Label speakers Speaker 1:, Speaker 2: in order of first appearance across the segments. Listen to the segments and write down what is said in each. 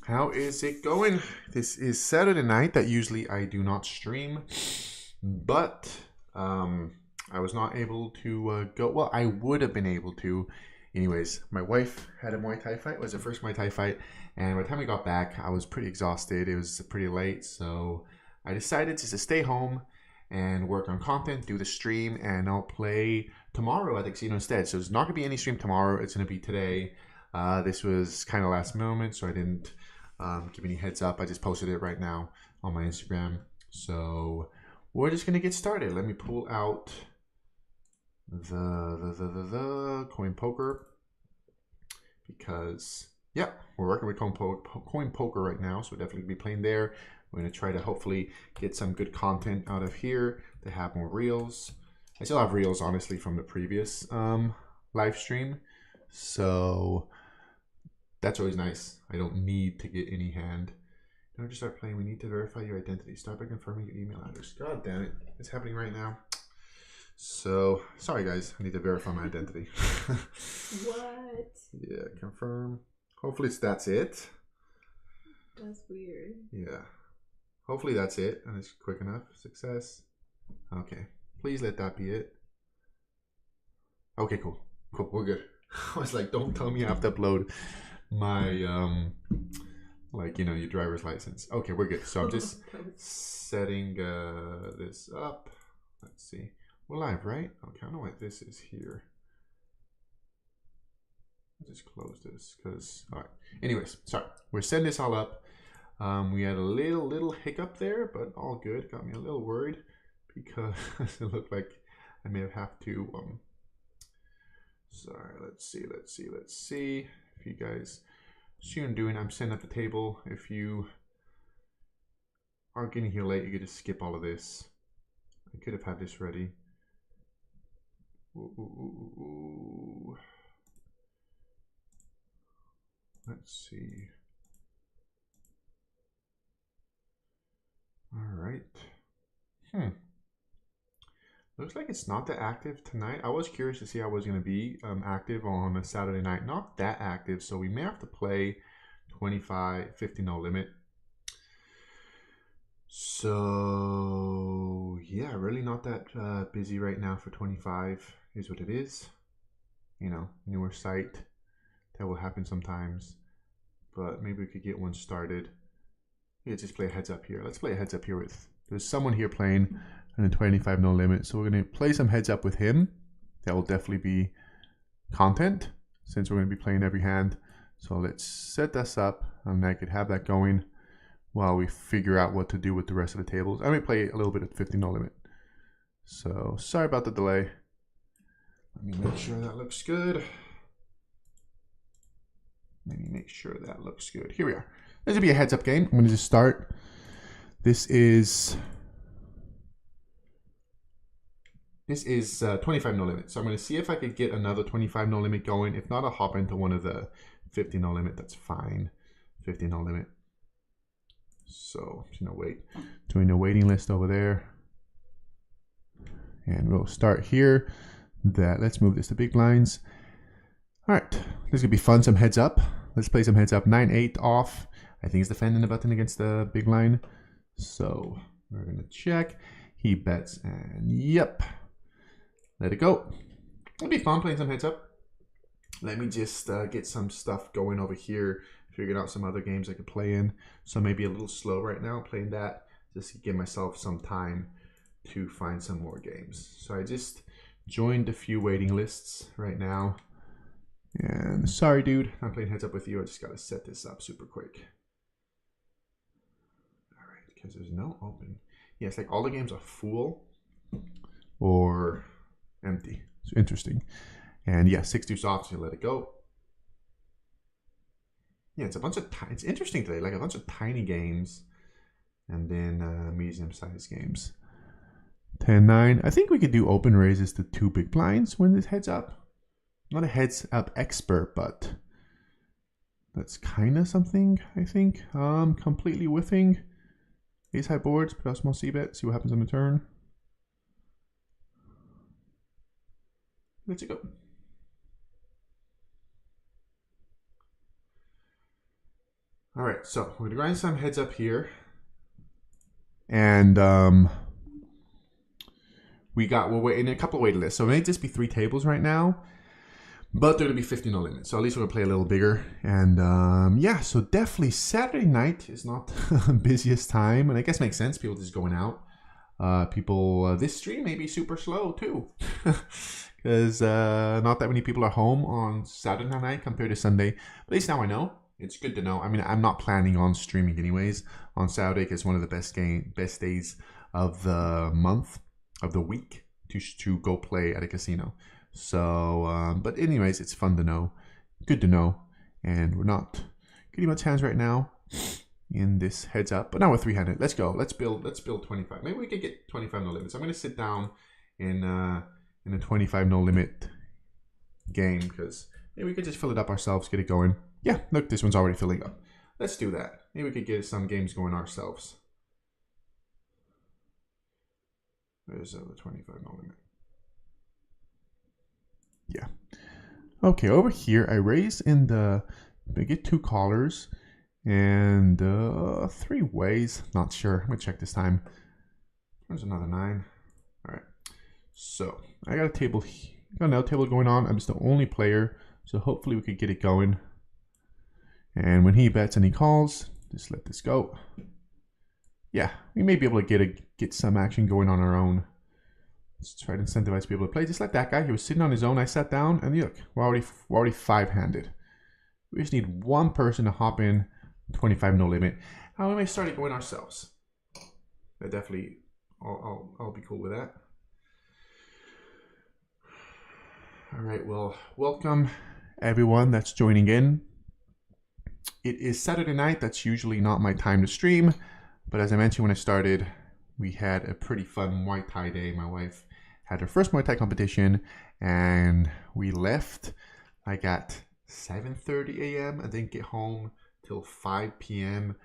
Speaker 1: How is it going? This is Saturday night that usually I do not stream, but I was not able to go. Well, I would have been able to. Anyways, my wife had a Muay Thai fight. It was her first Muay Thai fight, and by the time we got back, I was pretty exhausted. It was pretty late, so I decided just to stay home and work on content, do the stream, and I'll play tomorrow at the casino instead. So there's not gonna be any stream tomorrow. It's gonna be today. This was kind of last moment, so I didn't give any heads up. I just posted it right now on my Instagram. So we're just gonna get started. Let me pull out the Coinpoker because yeah, we're working with Coinpoker right now, so we'll definitely be playing there. We're gonna try to hopefully get some good content out of here to have more reels. I still have reels honestly from the previous live stream, so that's always nice. I don't need to get any hand. In order to start playing, we need to verify your identity. Start by confirming your email address. God damn it. It's happening right now. So, sorry guys. I need to verify my identity.
Speaker 2: What?
Speaker 1: Yeah, confirm. Hopefully that's it.
Speaker 2: That's weird.
Speaker 1: Yeah. Hopefully that's it. And it's quick enough. Success. Okay. Please let that be it. Okay, cool. Cool. We're good. I was like, don't tell me I have to upload my like, you know, your driver's license. Okay, we're good. So I'm just setting this up. Let's see, we're live, right? Okay, I don't know what this is here. I'll just close this because all right, anyways, sorry, we're setting this all up. We had a little hiccup there, but all good. Got me a little worried because it looked like I may have to sorry, let's see if you guys see what I'm doing. I'm setting up the table. If you aren't getting here late, you could just skip all of this. I could have had this ready. Ooh. Let's see. All right. Looks like it's not that active tonight. I was curious to see how I was going to be active on a Saturday night. Not that active, so we may have to play 25, 50 no limit. So, yeah, really not that busy right now for 25 is what it is. You know, newer site. That will happen sometimes. But maybe we could get one started. Yeah, just play a heads up here. Let's play a heads up here with, there's someone here playing and a 25 no limit. So we're going to play some heads up with him. That will definitely be content since we're going to be playing every hand. So let's set this up and I could have that going while we figure out what to do with the rest of the tables. I may play a little bit of 50 no limit. So sorry about the delay. Let me make sure that looks good. Let me make sure that looks good. Here we are. This will be a heads up game. I'm going to just start. This is 25 no limit. So I'm going to see if I could get another 25 no limit going. If not, I'll hop into one of the 50 no limit. That's fine. 50 no limit. So, you know, wait. Doing a waiting list over there. And we'll start here. Let's move this to big blinds. All right. This is going to be fun. Some heads up. Let's play some heads up. 9-8 off. I think he's defending the button against the big line. So we're going to check. He bets and yep. Let it go. It'll be fun playing some heads up. Let me just get some stuff going over here. Figured out some other games I could play in. So maybe a little slow right now playing that. Just to give myself some time to find some more games. So I just joined a few waiting lists right now. And sorry, dude. I'm playing heads up with you. I just got to set this up super quick. All right, because there's no open. Yeah, it's like all the games are full or empty. It's interesting. And yeah, 6-2 soft, so you let it go. Yeah, it's a bunch of it's interesting today, like a bunch of tiny games and then medium-sized games. 10-9. I think we could do open raises to 2 big blinds when this heads up. Not a heads up expert, but that's kind of something, I think. Completely whiffing. Ace high boards, put out small c-bet, see what happens on the turn. Let's go. All right, so we're gonna grind some heads up here, and we're in a couple of wait lists. So it may just be 3 tables right now, but they're gonna be 50 no limit. So at least we're gonna play a little bigger. And yeah, so definitely Saturday night is not the busiest time, and I guess makes sense. People just going out. This stream may be super slow too, because not that many people are home on Saturday night compared to Sunday. But at least now I know. It's good to know. I mean, I'm not planning on streaming anyways on Saturday because it's one of the best days of the month, of the week to go play at a casino. So, but anyways, it's fun to know, good to know, and we're not getting much hands right now in this heads up. But now we're 300. Let's go. Let's build 25. Maybe we could get 25 no limits. I'm gonna sit down in a 25 no limit game because maybe we could just fill it up ourselves, get it going. Yeah, look, this one's already filling up. Let's do that. Maybe we could get some games going ourselves. There's the 25 no limit. Yeah. Okay, over here, I raise in the... I get 2 callers and 3 ways. Not sure. I'm going to check this time. There's another 9. All right. So, I got a table. Got another table going on. I'm just the only player, so hopefully we could get it going. And when he bets and he calls, just let this go. Yeah, we may be able to get some action going on our own. Let's try to incentivize people to play. Just like that guy, he was sitting on his own. I sat down, and look, we're already 5-handed. We just need one person to hop in, 25 no limit, and we may start it going ourselves. That definitely, I'll be cool with that. All right, well, welcome everyone that's joining in. It is Saturday night. That's usually not my time to stream. But as I mentioned when I started, we had a pretty fun Muay Thai day. My wife had her first Muay Thai competition and we left like at 7:30 a.m. I didn't get home till 5 p.m.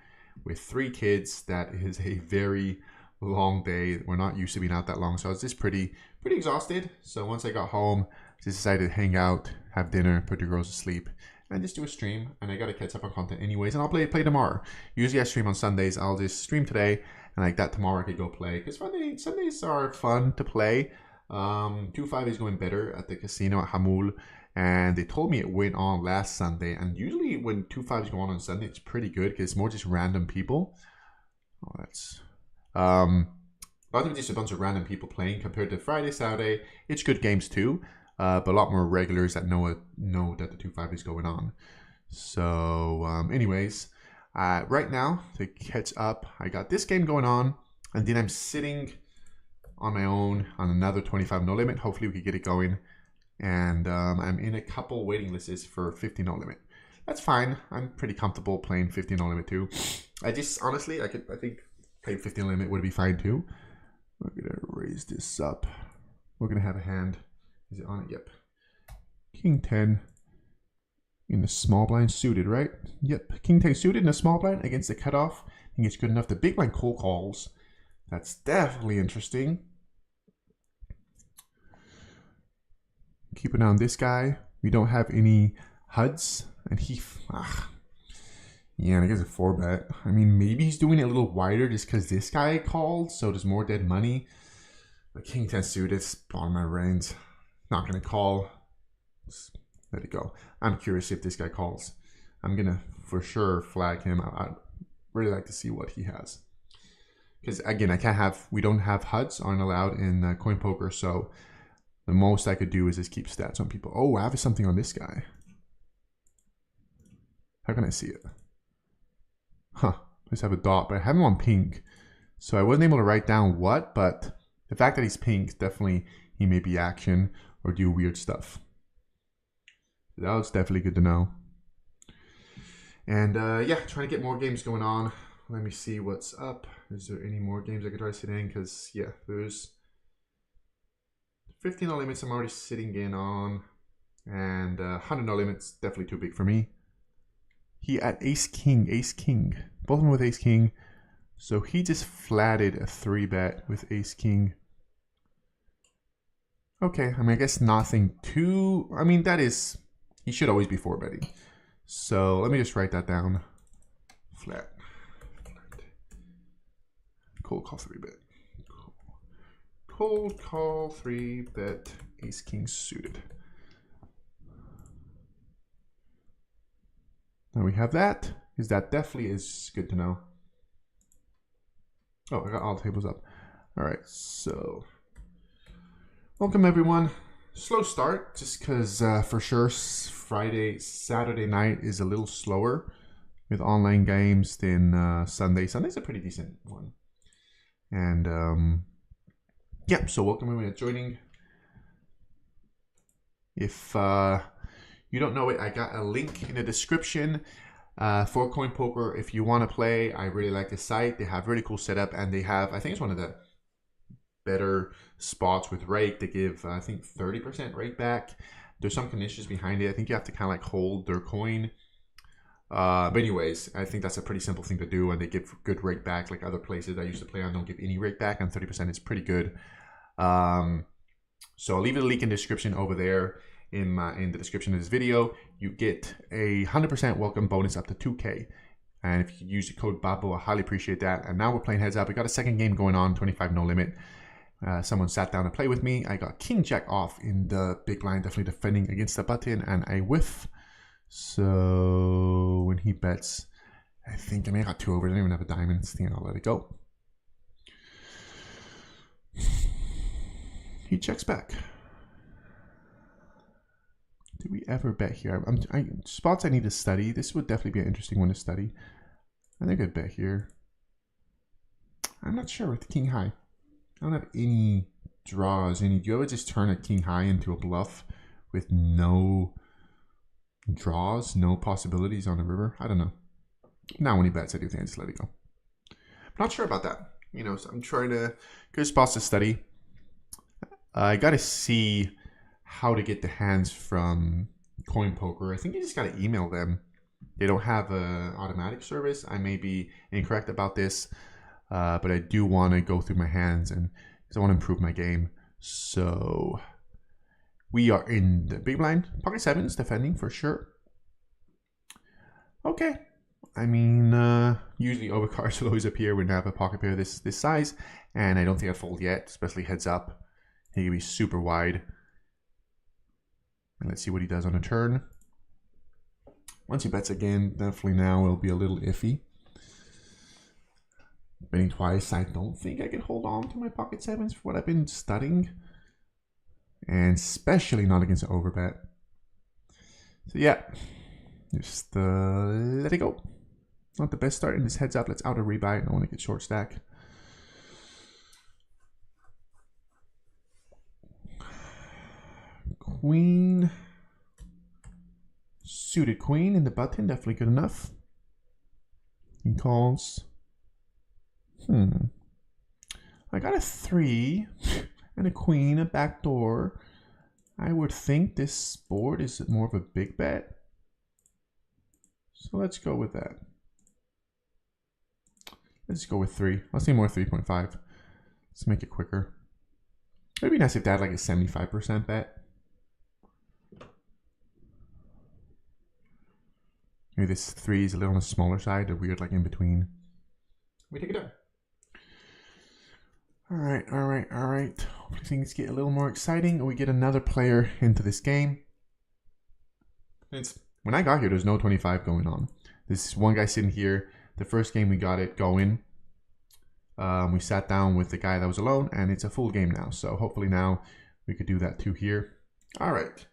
Speaker 1: with 3 kids. That is a very long day. We're not used to being out that long. So I was just pretty exhausted. So once I got home, I just decided to hang out, have dinner, put the girls to sleep, and just do a stream. And I gotta catch up on content anyways, and I'll play tomorrow. Usually I stream on Sundays. I'll just stream today, and like that tomorrow I could go play. Because Sundays are fun to play. 2-5 is going better at the casino at Hamul, and they told me it went on last Sunday. And usually when 2-5s go on Sunday, it's pretty good because it's more just random people. Oh, that's a lot of just a bunch of random people playing compared to Friday, Saturday. It's good games too. But a lot more regulars that know that the 2-5 is going on. So, anyways, right now to catch up, I got this game going on, and then I'm sitting on my own on another 25 no limit. Hopefully, we could get it going, and I'm in a couple waiting lists for 50 no limit. That's fine. I'm pretty comfortable playing 50 no limit too. I just honestly, I think playing 50 no limit would be fine too. We're gonna raise this up. We're gonna have a hand. Is it on it? Yep. King 10 in the small blind suited, right? Yep. King 10 suited in the small blind against the cutoff. I think it's good enough. The big blind cold calls. That's definitely interesting. Keep an eye on this guy. We don't have any HUDs. And yeah, and I guess a 4-bet. I mean, maybe he's doing it a little wider just because this guy called. So there's more dead money. But King 10 suited, bottom of my range. Not gonna call. Just let it go. I'm curious if this guy calls. I'm gonna for sure flag him. I'd really like to see what he has. Because again, we don't have HUDs, aren't allowed in Coinpoker. So the most I could do is just keep stats on people. Oh, I have something on this guy. How can I see it? Huh. I just have a dot, but I have him on pink. So I wasn't able to write down what, but the fact that he's pink, definitely he may be action or do weird stuff. That was definitely good to know. And yeah, trying to get more games going on. Let me see what's up. Is there any more games I could try to sit in? Because yeah, there's 15 no limits I'm already sitting in on. And 100 no limits, definitely too big for me. He at ace king. Both of them with ace king. So he just flatted a 3-bet with ace king. Okay, I mean, I guess nothing too... I mean, that is... He should always be 4-betting. So let me just write that down. Flat. Cold call 3-bet. Cold call 3-bet. Ace king suited. Now we have that. Is that definitely is good to know. Oh, I got all tables up. All right, so welcome everyone. Slow start, just because for sure Saturday night is a little slower with online games than Sunday. Sunday's a pretty decent one. And yeah, so welcome everyone joining. If you don't know it, I got a link in the description for Coinpoker. If you want to play, I really like the site. They have really cool setup, and they have, I think it's one of the better spots with rake. They give, I think, 30% rake back. There's some conditions behind it. I think you have to kind of like hold their coin. But anyways, I think that's a pretty simple thing to do, and they give good rake back. Like other places I used to play on don't give any rake back, and 30% is pretty good. So I'll leave a link in the description over there. In the description of this video, you get a 100% welcome bonus up to 2K. And if you use the code Babbo, I highly appreciate that. And now we're playing heads up. We got a second game going on, 25 no limit. Someone sat down to play with me. I got king jack off in the big blind, definitely defending against the button, and I whiff. So when he bets, I got 2 over. I don't even have a diamond. I think I'll let it go. He checks back. Do we ever bet here? Spots I need to study. This would definitely be an interesting one to study. I think I'd bet here. I'm not sure with king high. I don't have any draws. Do you ever just turn a king high into a bluff with no draws, no possibilities on the river? I don't know. Now when he bets, I do think I just let it go. I'm not sure about that. So I'm trying to good spots to study. I got to see how to get the hands from Coinpoker. I think you just got to email them. They don't have an automatic service. I may be incorrect about this, but I do want to go through my hands and because I want to improve my game. So we are in the big blind. Pocket sevens defending for sure. Okay. Usually overcards will always appear when I have a pocket pair this size, and I don't think I fold yet, especially heads up. He can be super wide. And let's see what he does on a turn. Once he bets again, definitely now it'll be a little iffy. Betting twice, I don't think I can hold on to my pocket sevens for what I've been studying. And especially not against an overbet. So yeah, just let it go. Not the best start in this heads up. Let's out a rebuy. I don't want to get short stack. Queen, suited queen in the button, definitely good enough. He calls. I got a 3 and a queen, a back door. I would think this board is more of a big bet. So let's go with that. Let's go with 3. I'll say more 3.5. Let's make it quicker. It'd be nice if they had like a 75% bet. Maybe this 3 is a little on the smaller side, a weird like in between. We take it down. All right. Hopefully things get a little more exciting and we get another player into this game. When I got here, there's no 25 going on. This one guy sitting here. The first game we got it going. We sat down with the guy that was alone, and it's a full game now. So hopefully now we could do that too here. All right.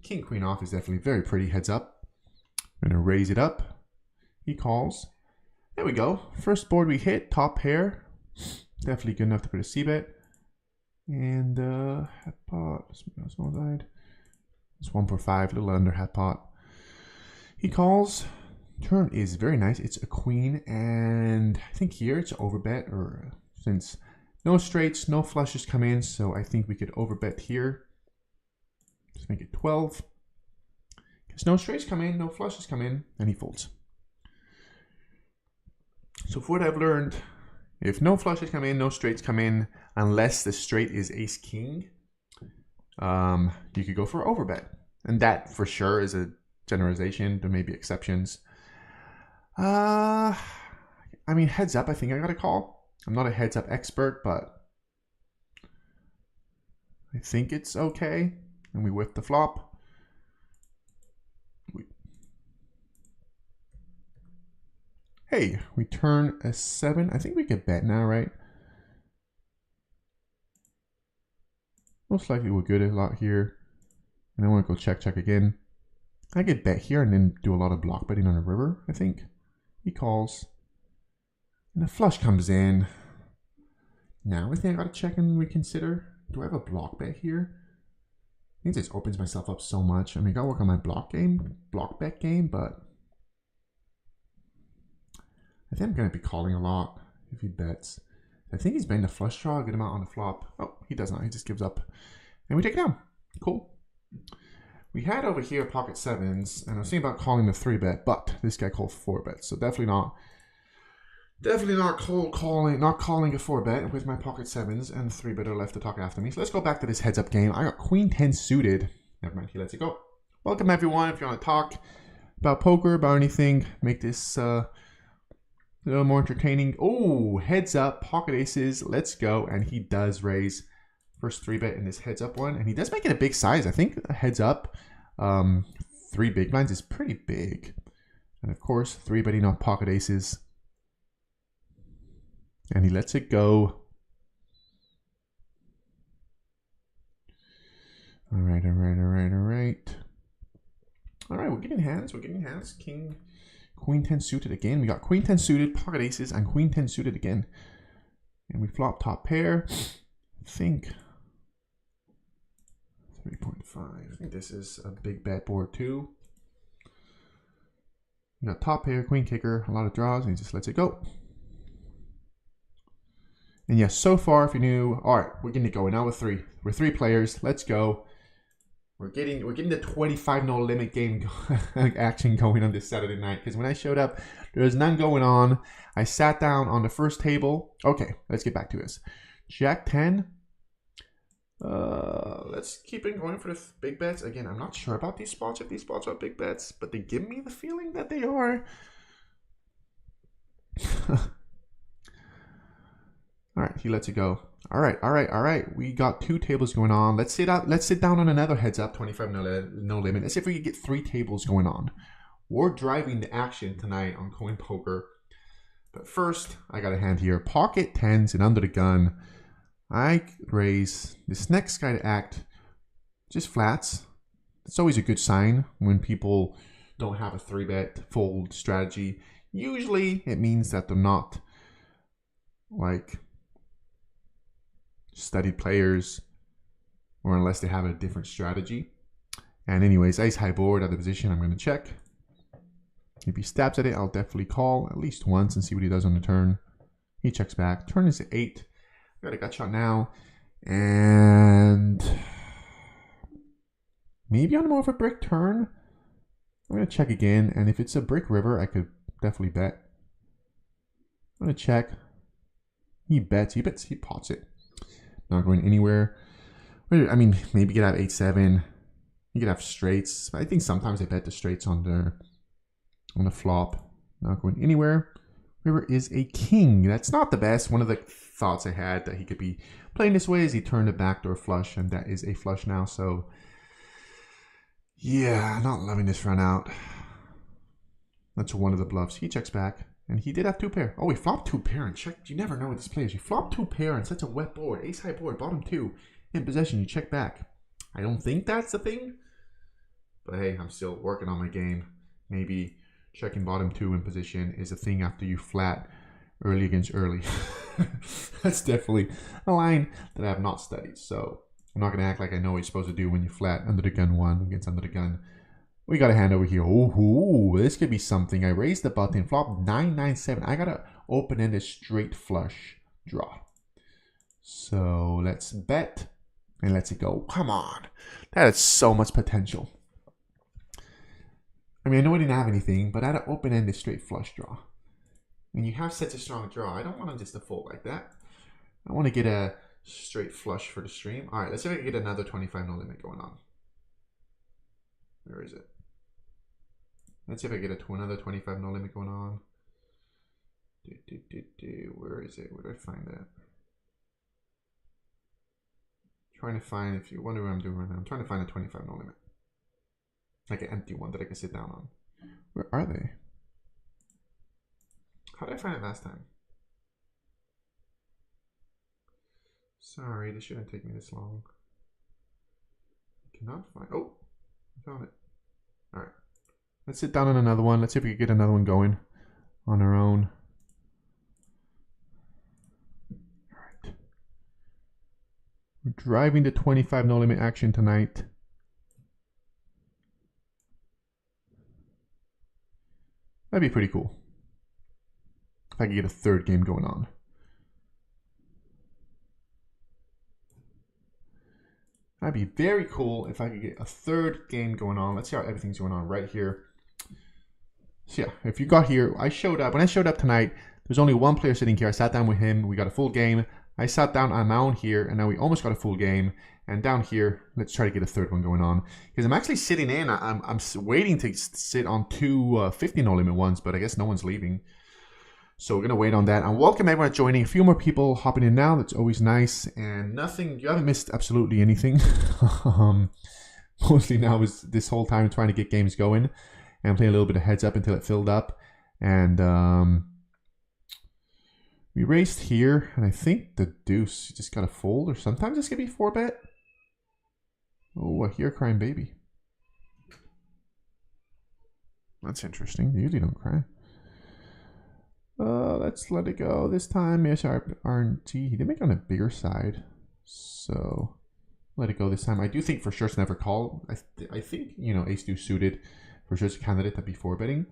Speaker 1: King queen off is definitely very pretty. Heads up. I'm going to raise it up. He calls. There we go. First board we hit. Top pair. Definitely good enough to put a c-bet. And hat pot. Small side. It's 1.5. A little under hat pot. He calls. Turn is very nice. It's a queen. And I think here it's overbet. Or since no straights, no flushes come in. So I think we could overbet here. Just make it 12. Because no straights come in, no flushes come in, and he folds. So for what I've learned, if no flushes come in, no straights come in, unless the straight is ace king, you could go for overbet. And that for sure is a generalization. There may be exceptions. I mean, heads up, I think I got a call. I'm not a heads up expert, but I think it's okay. And we whip the flop. Hey, we turn a 7. I think we could bet now, right? Most likely we're good a lot here. And I want to go check again. I could bet here and then do a lot of block betting on the river, I think. He calls. And the flush comes in. Now I think I gotta check and reconsider. Do I have a block bet here? I think this opens myself up so much. I mean, I gotta work on my block bet game, but I think I'm gonna be calling a lot if he bets. I think he's betting the flush draw, a good amount on the flop. Oh, he does not, he just gives up. And we take it down. Cool. We had over here pocket 7s, and I was thinking about calling the 3-bet, but this guy called 4-bet, so definitely not calling a 4-bet with my pocket 7s, and 3-better left to talk after me. So let's go back to this heads-up game. I got Queen 10 suited. Never mind, he lets it go. Welcome everyone. If you want to talk about poker, about anything, make this a little more entertaining. Oh, heads up, pocket aces. Let's go, and he does raise. First 3-bet in this heads up one, and he does make it a big size. I think a heads up, 3 big blinds is pretty big. And of course, 3-betting off pocket aces. And he lets it go. All right. All right, we're getting hands. Queen 10 suited again. We got Queen 10 suited, pocket aces, and Queen 10 suited again. And we flop top pair. I think 3.5. I think this is a big bet board too. We got top pair, queen kicker, a lot of draws, and he just lets it go. And yes, so far, if you're new, all right, we're getting it going. Now with 3. We're 3 players. Let's go. We're getting the 25 no limit game action going on this Saturday night. Because when I showed up, there was none going on. I sat down on the first table. Okay, let's get back to this. Jack 10. Let's keep it going for the big bets. Again, I'm not sure about these spots, if these spots are big bets, but they give me the feeling that they are. All right, he lets it go. All right. We got 2 tables going on. Let's sit down on another heads up, 25 no limit. Let's see if we can get 3 tables going on. We're driving the action tonight on Coinpoker. But first, I got a hand here. Pocket 10s and under the gun. I raise this next guy to act just flats. It's always a good sign when people don't have a 3-bet fold strategy. Usually it means that they're not like studied players, or unless they have a different strategy. And anyways, ace high board out of position, I'm going to check. If he stabs at it, I'll definitely call at least once and see what he does on the turn. He checks back. Turn is 8. Got a gut shot now, and maybe on more of a brick turn. I'm gonna check again, and if it's a brick river, I could definitely bet. I'm gonna check. He bets, he pots it. Not going anywhere. I mean, maybe you could have 8-7. You could have straights. I think sometimes they bet the straights on the flop. Not going anywhere. River is a king. That's not the best. One of the thoughts I had that he could be playing this way is he turned a backdoor flush, and that is a flush now. So yeah, not loving this run out. That's one of the bluffs. He checks back, and he did have 2 pair. Oh, he flopped 2 pair and checked. You never know with this plays. You flop 2 pair and such a wet board. Ace high board, bottom 2 in possession. You check back. I don't think that's the thing, but hey, I'm still working on my game. Maybe checking bottom 2 in position is a thing after you flat early against early. That's definitely a line that I have not studied. So I'm not going to act like I know what you're supposed to do when you flat under the gun 1 against under the gun. We got a hand over here. Oh, this could be something. I raised the button, flop 9-9-7. I got to open-ended straight flush draw. So let's bet and let's it go. Come on. That has so much potential. I mean, I know I didn't have anything, but I had an open-ended straight flush draw. When you have such a strong draw, I don't want them just to fold like that. I want to get a straight flush for the stream. All right, let's see if I can get another 25 no limit going on. Where is it? Let's see if I get another 25 no limit going on. Where is it? Where do I find that? Trying to find, if you wonder what I'm doing right now, I'm trying to find a 25 no limit. Like an empty one that I can sit down on. Where are they? How did I find it last time? Sorry, this shouldn't take me this long. I cannot find. Oh, I found it. All right. Let's sit down on another one. Let's see if we can get another one going on our own. All right. We're driving the 25 no limit action tonight. That'd be pretty cool. If I could get a third game going on. That'd be very cool if I could get a third game going on. Let's see how everything's going on right here. So yeah, if you got here, I showed up. When I showed up tonight, there's only one player sitting here. I sat down with him. We got a full game. I sat down on my own here, and now we almost got a full game. And down here, let's try to get a third one going on. Because I'm actually sitting in. I'm waiting to sit on two 50 no limit ones, but I guess no one's leaving. So we're going to wait on that. And welcome everyone joining. A few more people hopping in now. That's always nice. And nothing, you haven't missed absolutely anything. Mostly now is this whole time trying to get games going. And playing a little bit of heads up until it filled up. And we raced here. And I think the deuce just got a fold. Or sometimes it's going to be 4-bet. Oh, I hear a crying baby. That's interesting. They usually don't cry. Let's let it go this time. Yes, RNT. He did make it on a bigger side. So, let it go this time. I do think for sure it's never call. I think, you know, ace deuce suited for sure it's a candidate to be 4-betting.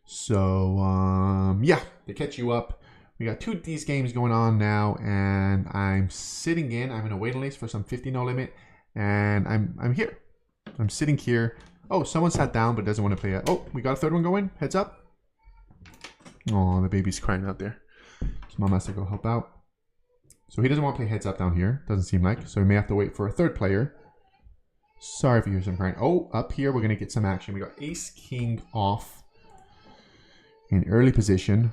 Speaker 1: So, yeah, to catch you up. We got two of these games going on now, and I'm sitting in. I'm in a waiting list for some 50 no limit, and I'm here. I'm sitting here. Oh, someone sat down but doesn't want to play it. Oh, we got a third one going. Heads up. Oh, the baby's crying out there. So mom has to go help out. So he doesn't want to play heads up down here. Doesn't seem like. So we may have to wait for a third player. Sorry if you hear some crying. Oh, up here we're going to get some action. We got ace king off in early position.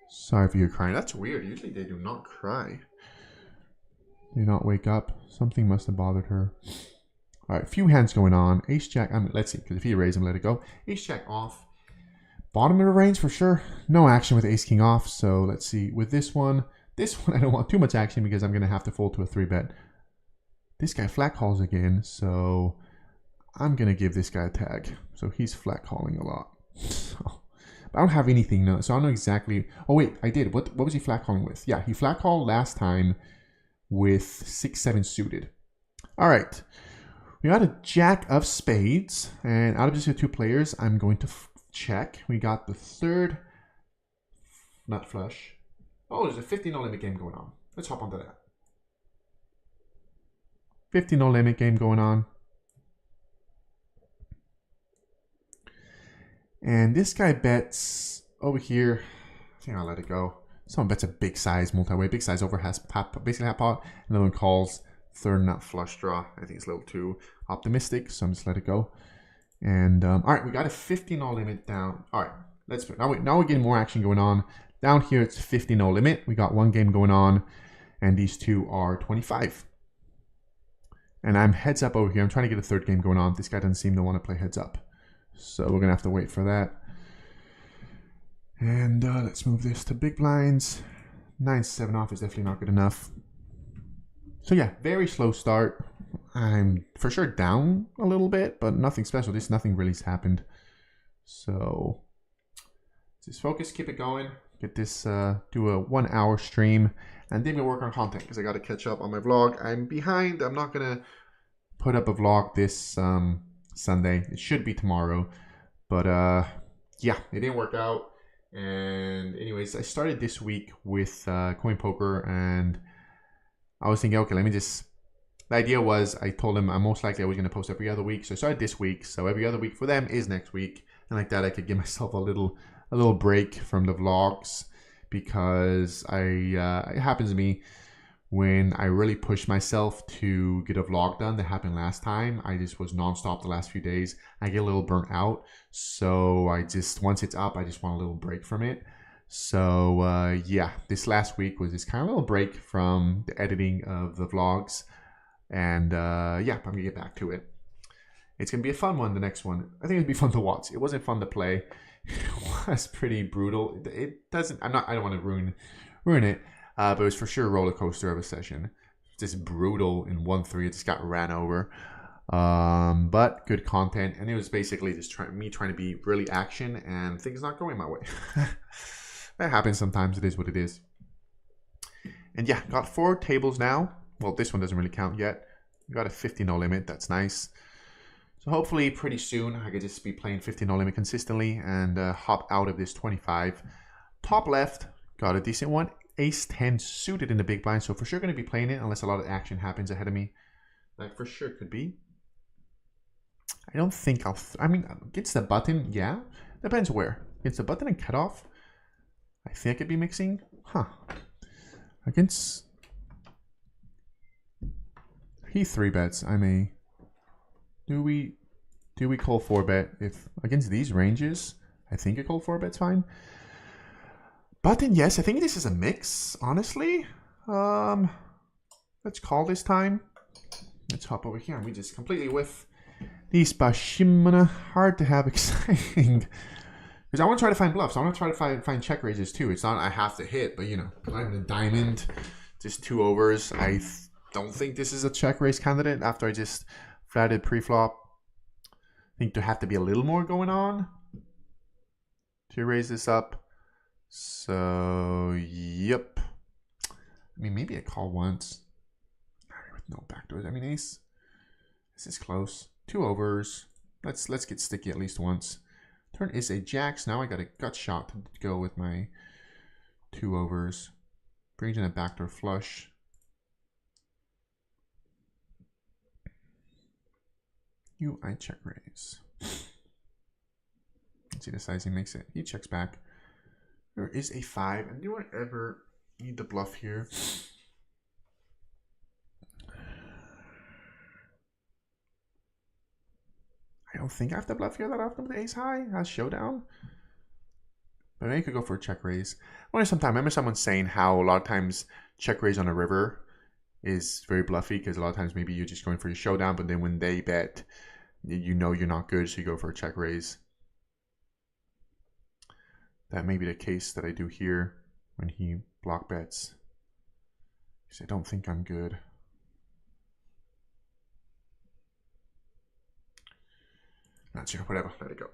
Speaker 1: Sorry if you hear crying. That's weird. Usually they do not cry. They do not wake up. Something must have bothered her. All right, few hands going on. Ace jack. Let's see, because if he raises him, let it go. Ace jack off. Bottom of the range for sure. No action with ace king off. So let's see. With this one I don't want too much action because I'm going to have to fold to a 3-bet. This guy flat calls again. So I'm going to give this guy a tag. So he's flat calling a lot. So, I don't have anything now. So I don't know exactly. Oh, wait, I did. What was he flat calling with? Yeah, he flat called last time with 6-7 suited. All right. We got a jack of spades. And out of just the two players, I'm going to check. We got the third nut flush. Oh, there's a 50 no limit game going on. Let's hop onto that. 50 no limit game going on. And this guy bets over here. I think I'll let it go. Someone bets a big size multi-way. Big size over has basically half pot. Another one calls third nut flush draw. I think it's a little too optimistic, so I'm just let it go. And all right, we got a 50 no limit down. All right, now we're getting more action going on. Down here, it's 50 no limit. We got one game going on, and these two are 25. And I'm heads up over here. I'm trying to get a third game going on. This guy doesn't seem to want to play heads up. So we're going to have to wait for that. And let's move this to big blinds. 9-7 off is definitely not good enough. So yeah, very slow start. I'm for sure down a little bit, but nothing special. Nothing really's happened. So just focus, keep it going. Get this, do a 1 hour stream. And then we'll work on content because I got to catch up on my vlog. I'm behind. I'm not going to put up a vlog this Sunday. It should be tomorrow. But yeah, it didn't work out. And anyways, I started this week with Coinpoker, and I was thinking, okay, let me just... The idea was, I told him I'm most likely I was going to post every other week. So I started this week. So every other week for them is next week. And like that, I could give myself a little break from the vlogs, because it happens to me when I really pushed myself to get a vlog done that happened last time. I just was nonstop the last few days. I get a little burnt out. So I just, once it's up, I just want a little break from it. So yeah, this last week was this kind of little break from the editing of the vlogs. And yeah, I'm gonna get back to it. It's gonna be a fun one, the next one. I think it'd be fun to watch. It wasn't fun to play. It was pretty brutal. It doesn't, I don't want to ruin it. But it was for sure a roller coaster of a session. Just brutal in 1-3. It just got ran over. But good content. And it was basically just me trying to be really action and things not going my way. That happens sometimes. It is what it is. And yeah, got 4 tables now. Well, this one doesn't really count yet. Got a 50 no limit. That's nice. So hopefully pretty soon I could just be playing 50 no limit consistently and hop out of this 25. Top left, got a decent one. Ace 10 suited in the big blind, so for sure going to be playing it unless a lot of action happens ahead of me. Like for sure could be. I don't think I'll... I mean, against the button, yeah. Depends where. Against the button and cutoff, I think I could be mixing. Huh. Against... He 3-bets. I may... Do we call 4-bet? If against these ranges, I think a call 4-bet's fine. Button, yes. I think this is a mix, honestly. Let's call this time. Let's hop over here and we just completely whiff these Bashimana. Hard to have exciting. Because I want to try to find bluffs. I want to try to find check raises too. It's not I have to hit, but you know, I'm in a diamond. Just 2 overs. I don't think this is a check raise candidate after I just flatted pre-flop. I think there have to be a little more going on to raise this up. So, yep. I mean, maybe I call once. With no backdoors. I mean, ace. This is close. 2 overs. Let's get sticky at least once. Turn is a jacks. Now I got a gut shot to go with my 2 overs. Brings in a backdoor flush. I check raise. Let's see the size he makes it. He checks back. There is a 5. And do I ever need the bluff here? I don't think I have to bluff here that often with the ace high. Has showdown. But maybe I could go for a check raise. I remember someone saying how a lot of times check raise on a river is very bluffy because a lot of times maybe you're just going for your showdown, but then when they bet, you know you're not good, so you go for a check raise. That may be the case that I do here when he block bets. Because I don't think I'm good. Not sure, whatever, let it go.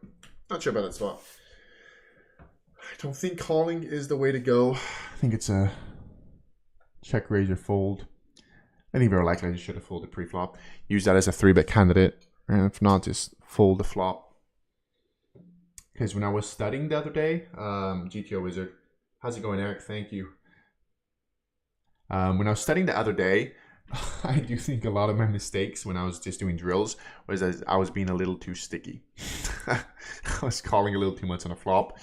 Speaker 1: Not sure about that spot. I don't think calling is the way to go. I think it's a check raise or fold. I think very likely I should have folded pre-flop. Use that as a 3-bet candidate. And if not, just fold the flop. Because when I was studying the other day, GTO Wizard, how's it going, Eric? Thank you. When I was studying the other day, I do think a lot of my mistakes when I was just doing drills was that I was being a little too sticky. I was calling a little too much on a flop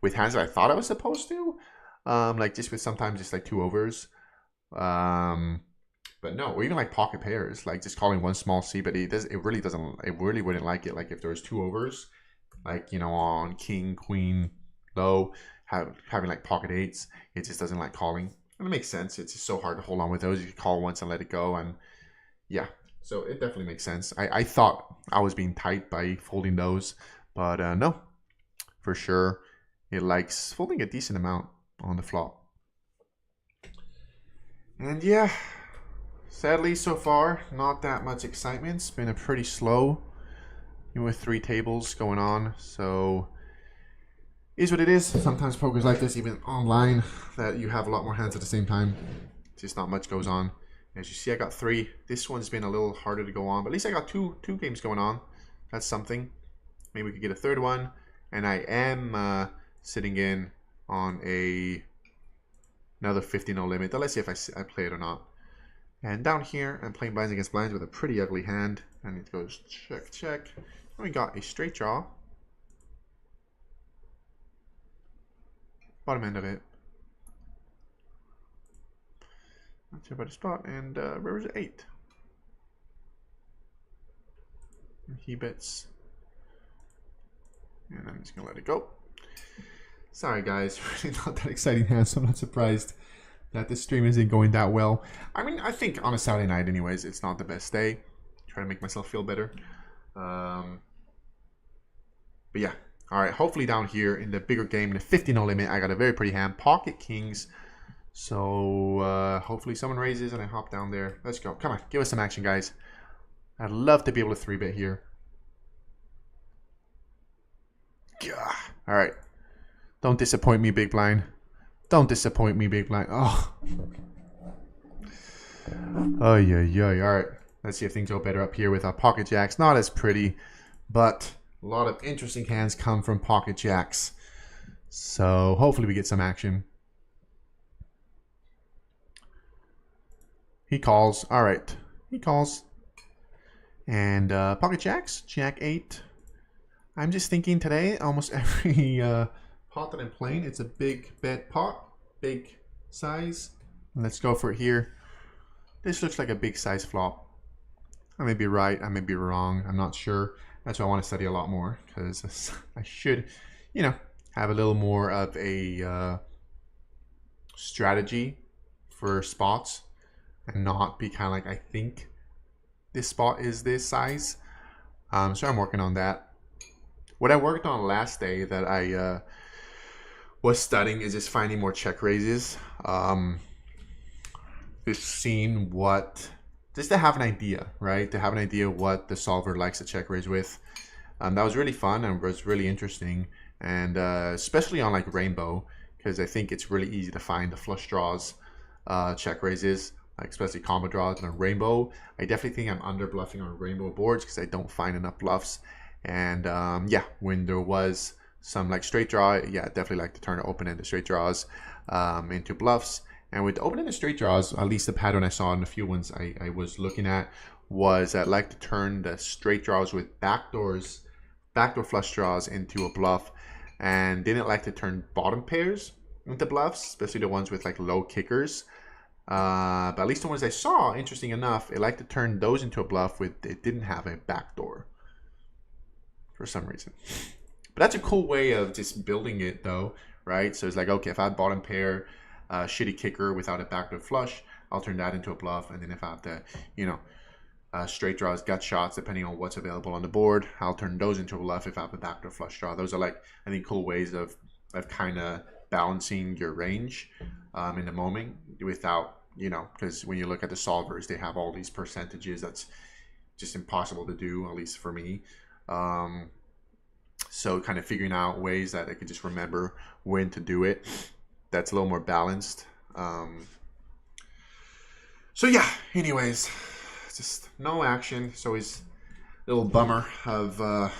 Speaker 1: with hands that I thought I was supposed to. Like just with sometimes just like 2 overs. But no, or even like pocket pairs, like just calling one small C, but it really wouldn't like it. Like if there was 2 overs, like, you know, on king, queen, low, having like pocket 8s, it just doesn't like calling. And it makes sense. It's just so hard to hold on with those. You can call once and let it go. And yeah, so it definitely makes sense. I thought I was being tight by folding those, but no, for sure. It likes folding a decent amount on the flop. And yeah, sadly so far, not that much excitement. It's been a pretty slow, even with 3 tables going on. So is what it is. Sometimes poker's like this, even online, that you have a lot more hands at the same time. Just not much goes on. As you see, I got 3. This one's been a little harder to go on, but at least I got two games going on. That's something. Maybe we could get a 3rd one. And I am sitting in on another 50 no limit. Let's see if I play it or not. And down here, I'm playing blinds against blinds with a pretty ugly hand. And it goes check, check. And we got a straight draw. Bottom end of it. Let's see about the spot. And where was it? 8. He bets. And I'm just going to let it go. Sorry, guys. Really not that exciting hand, so I'm not surprised that the stream isn't going that well. I mean, I think on a Saturday night anyways, it's not the best day. Try to make myself feel better. But yeah. All right, hopefully down here in the bigger game, in the 50 no limit, I got a very pretty hand. Pocket kings. So hopefully someone raises and I hop down there. Let's go. Come on, give us some action, guys. I'd love to be able to 3-bet here. Gah. All right. Don't disappoint me, big blind. Don't disappoint me, big blind. Oh. Oh, yeah. All right. Let's see if things go better up here with our pocket jacks. Not as pretty, but a lot of interesting hands come from pocket jacks. So hopefully we get some action. He calls. All right. He calls. And pocket jacks. Jack 8. I'm just thinking today, almost every pot that I'm playing, it's a big bet pot. Big size. Let's go for it here. This looks like a big size flop. I may be right. I may be wrong. I'm not sure. That's why I want to study a lot more. Because I should, you know, have a little more of a strategy for spots. And not be kind of like, I think this spot is this size. So I'm working on that. What I worked on last day that I was studying is just finding more check raises. Just seeing what, just to have an idea, right? To have an idea what the solver likes to check raise with. That was really fun and was really interesting. And especially on like Rainbow, because I think it's really easy to find the flush draws check raises. Especially combo draws on Rainbow. I definitely think I'm under bluffing on Rainbow boards because I don't find enough bluffs. And yeah, when there was some like straight draw, yeah, definitely like to turn open-ended straight draws into bluffs. And with open-ended straight draws, at least the pattern I saw in a few ones I was looking at was I like to turn the straight draws with backdoor flush draws into a bluff, and didn't like to turn bottom pairs into bluffs, especially the ones with like low kickers. But at least the ones I saw, interesting enough, it liked to turn those into a bluff with it didn't have a backdoor for some reason. But that's a cool way of just building it though, right? So it's like, okay, if I have bottom pair, shitty kicker without a backdoor flush, I'll turn that into a bluff. And then if I have to, you know, straight draws, gut shots, depending on what's available on the board, I'll turn those into a bluff if I have a backdoor flush draw. Those are like, I think, cool ways of kind of balancing your range in the moment without, you know, because when you look at the solvers, they have all these percentages that's just impossible to do, at least for me. So kind of figuring out ways that I could just remember when to do it, that's a little more balanced. So yeah, anyways, just no action. It's always a little bummer of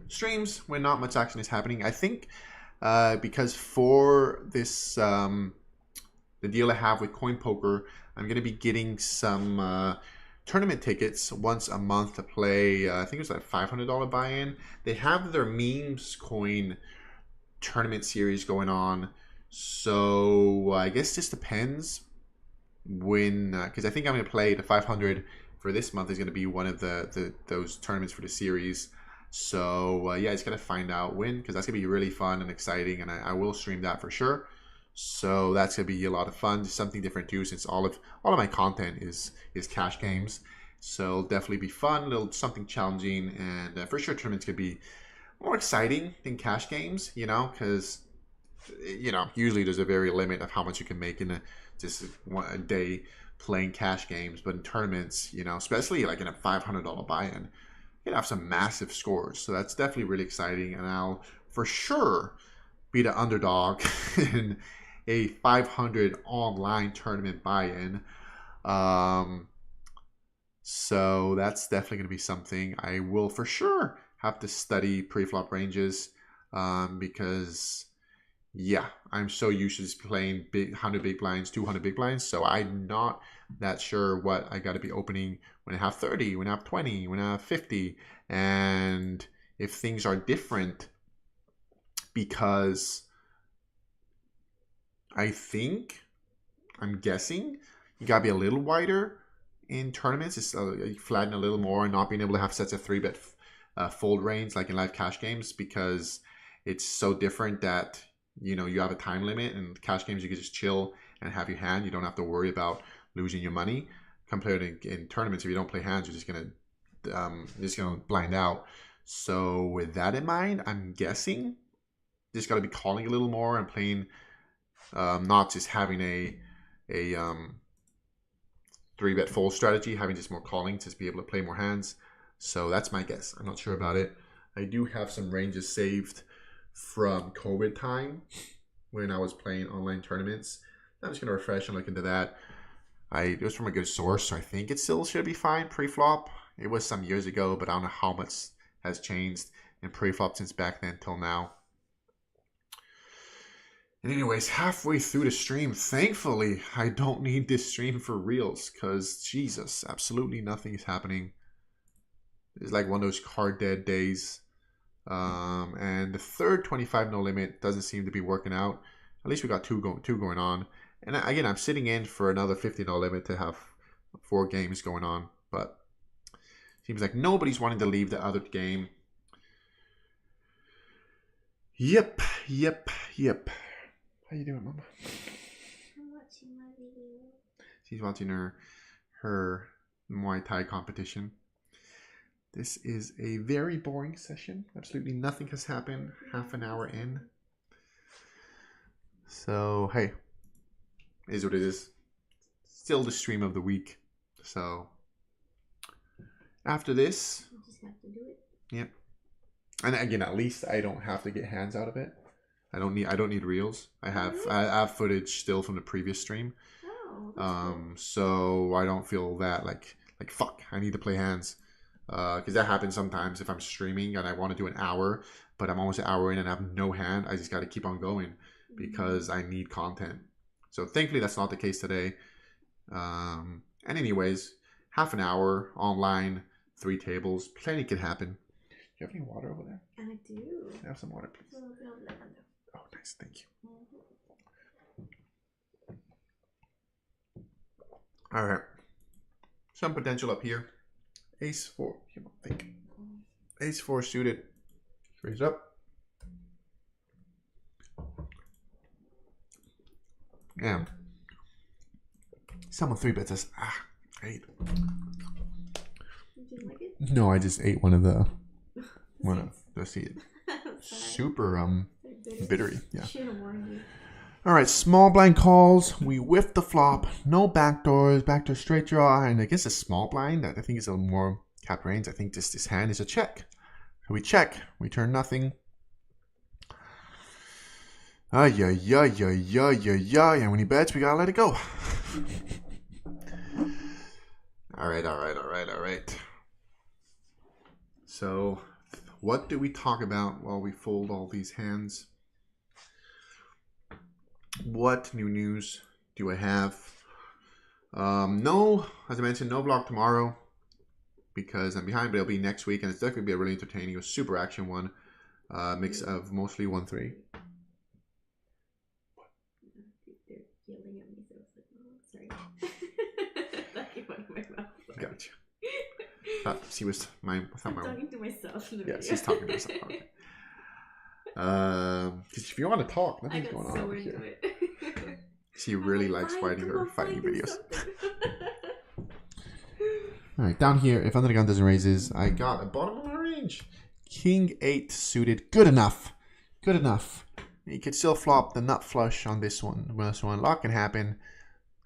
Speaker 1: streams when not much action is happening. I think because for this the deal I have with Coinpoker, I'm going to be getting some tournament tickets once a month to play. I think it was like $500 buy-in. They have their memes coin tournament series going on. So I guess just depends when, because I think I'm going to play the 500 for this month is going to be one of those tournaments for the series. So yeah, it's going to find out when, because that's going to be really fun and exciting, and I will stream that for sure. So that's gonna be a lot of fun, just something different too, since all of my content is cash games. So definitely be fun, a little something challenging, and for sure tournaments could be more exciting than cash games, you know, because you know usually there's a very limit of how much you can make in just a day playing cash games. But in tournaments, you know, especially like in a $500 buy-in, you can have some massive scores. So that's definitely really exciting, and I'll for sure be the underdog in a 500 online tournament buy-in. So that's definitely going to be something I will for sure have to study pre-flop ranges because, yeah, I'm so used to just playing 100 big blinds, 200 big blinds. So I'm not that sure what I got to be opening when I have 30, when I have 20, when I have 50. And if things are different, because I'm guessing you gotta be a little wider in tournaments. It's flatten a little more and not being able to have sets of 3-bet fold range like in live cash games, because it's so different that you have a time limit. And cash games you can just chill and have your hand. You don't have to worry about losing your money. Compared to in tournaments, if you don't play hands, you're just gonna blind out. So with that in mind, I'm guessing just got to be calling a little more and playing, not just having a 3-bet fold strategy, having just more calling to be able to play more hands. So that's my guess. I'm not sure about it. I do have some ranges saved from COVID time when I was playing online tournaments. I'm just going to refresh and look into that. It was from a good source, so I think it still should be fine pre-flop. It was some years ago, but I don't know how much has changed in pre-flop since back then till now. And anyways, halfway through the stream, thankfully, I don't need this stream for reals, because Jesus, absolutely nothing is happening. It's like one of those card dead days. And the third 25 no limit doesn't seem to be working out. At least we got two going on. And again, I'm sitting in for another 50 no limit to have 4 games going on. But seems like nobody's wanting to leave the other game. Yep. How you doing, Mama?
Speaker 2: I'm watching my video.
Speaker 1: She's watching her Muay Thai competition. This is a very boring session. Absolutely nothing has happened. Half an hour in. So, hey. It is what it is. Still the stream of the week. So, after this...
Speaker 2: You just have to do it.
Speaker 1: Yep. And again, at least I don't have to get hands out of it. I don't need reels. I have footage still from the previous stream.
Speaker 2: Oh, that's cool.
Speaker 1: So I don't feel that like fuck, I need to play hands. Because that happens sometimes if I'm streaming and I want to do an hour, but I'm almost an hour in and I have no hand. I just got to keep on going because I need content. So thankfully that's not the case today. And anyways, half an hour online, 3 tables, plenty could happen. Do you have any water over there?
Speaker 2: I do.
Speaker 1: Can I have some water, please?
Speaker 2: A little bit of lavender.
Speaker 1: Oh, nice. Thank you. All right. Some potential up here. Ace 4. Think. Ace 4 suited. Raise up. Yeah. Someone 3-bets us. I ate.
Speaker 2: Did you like it?
Speaker 1: No, I just ate one of the seed. Super bittery. Yeah.
Speaker 2: Should have warned you.
Speaker 1: All right, small blind calls. We whiffed the flop. No backdoors. Backdoor straight draw. And against a small blind, I think is a more cap range. I think this hand is a check. So we check. We turn nothing. And when he bets, we gotta let it go. All right. So, what do we talk about while we fold all these hands? What new news do I have? No, as I mentioned, no vlog tomorrow because I'm behind, but it'll be next week, and it's definitely be a really entertaining, a super action one, mix of mostly 1-3.
Speaker 2: They're yelling at me, so I was like, oh, sorry. That came out of my mouth.
Speaker 1: Gotcha. I'm
Speaker 2: talking to myself in the
Speaker 1: Yes,
Speaker 2: video.
Speaker 1: she's talking to herself. Okay. Because if you want to talk,
Speaker 2: I
Speaker 1: nothing's
Speaker 2: got
Speaker 1: going on
Speaker 2: so
Speaker 1: over
Speaker 2: into
Speaker 1: here.
Speaker 2: it.
Speaker 1: She really
Speaker 2: I'm like,
Speaker 1: likes
Speaker 2: fine,
Speaker 1: fighting
Speaker 2: come
Speaker 1: her
Speaker 2: on,
Speaker 1: fighting
Speaker 2: fine, do
Speaker 1: videos.
Speaker 2: something.
Speaker 1: All right, down here, if under the gun doesn't raises, I got a bottom of my range. King 8 suited, good enough. You could still flop the nut flush on this one. A lot can happen.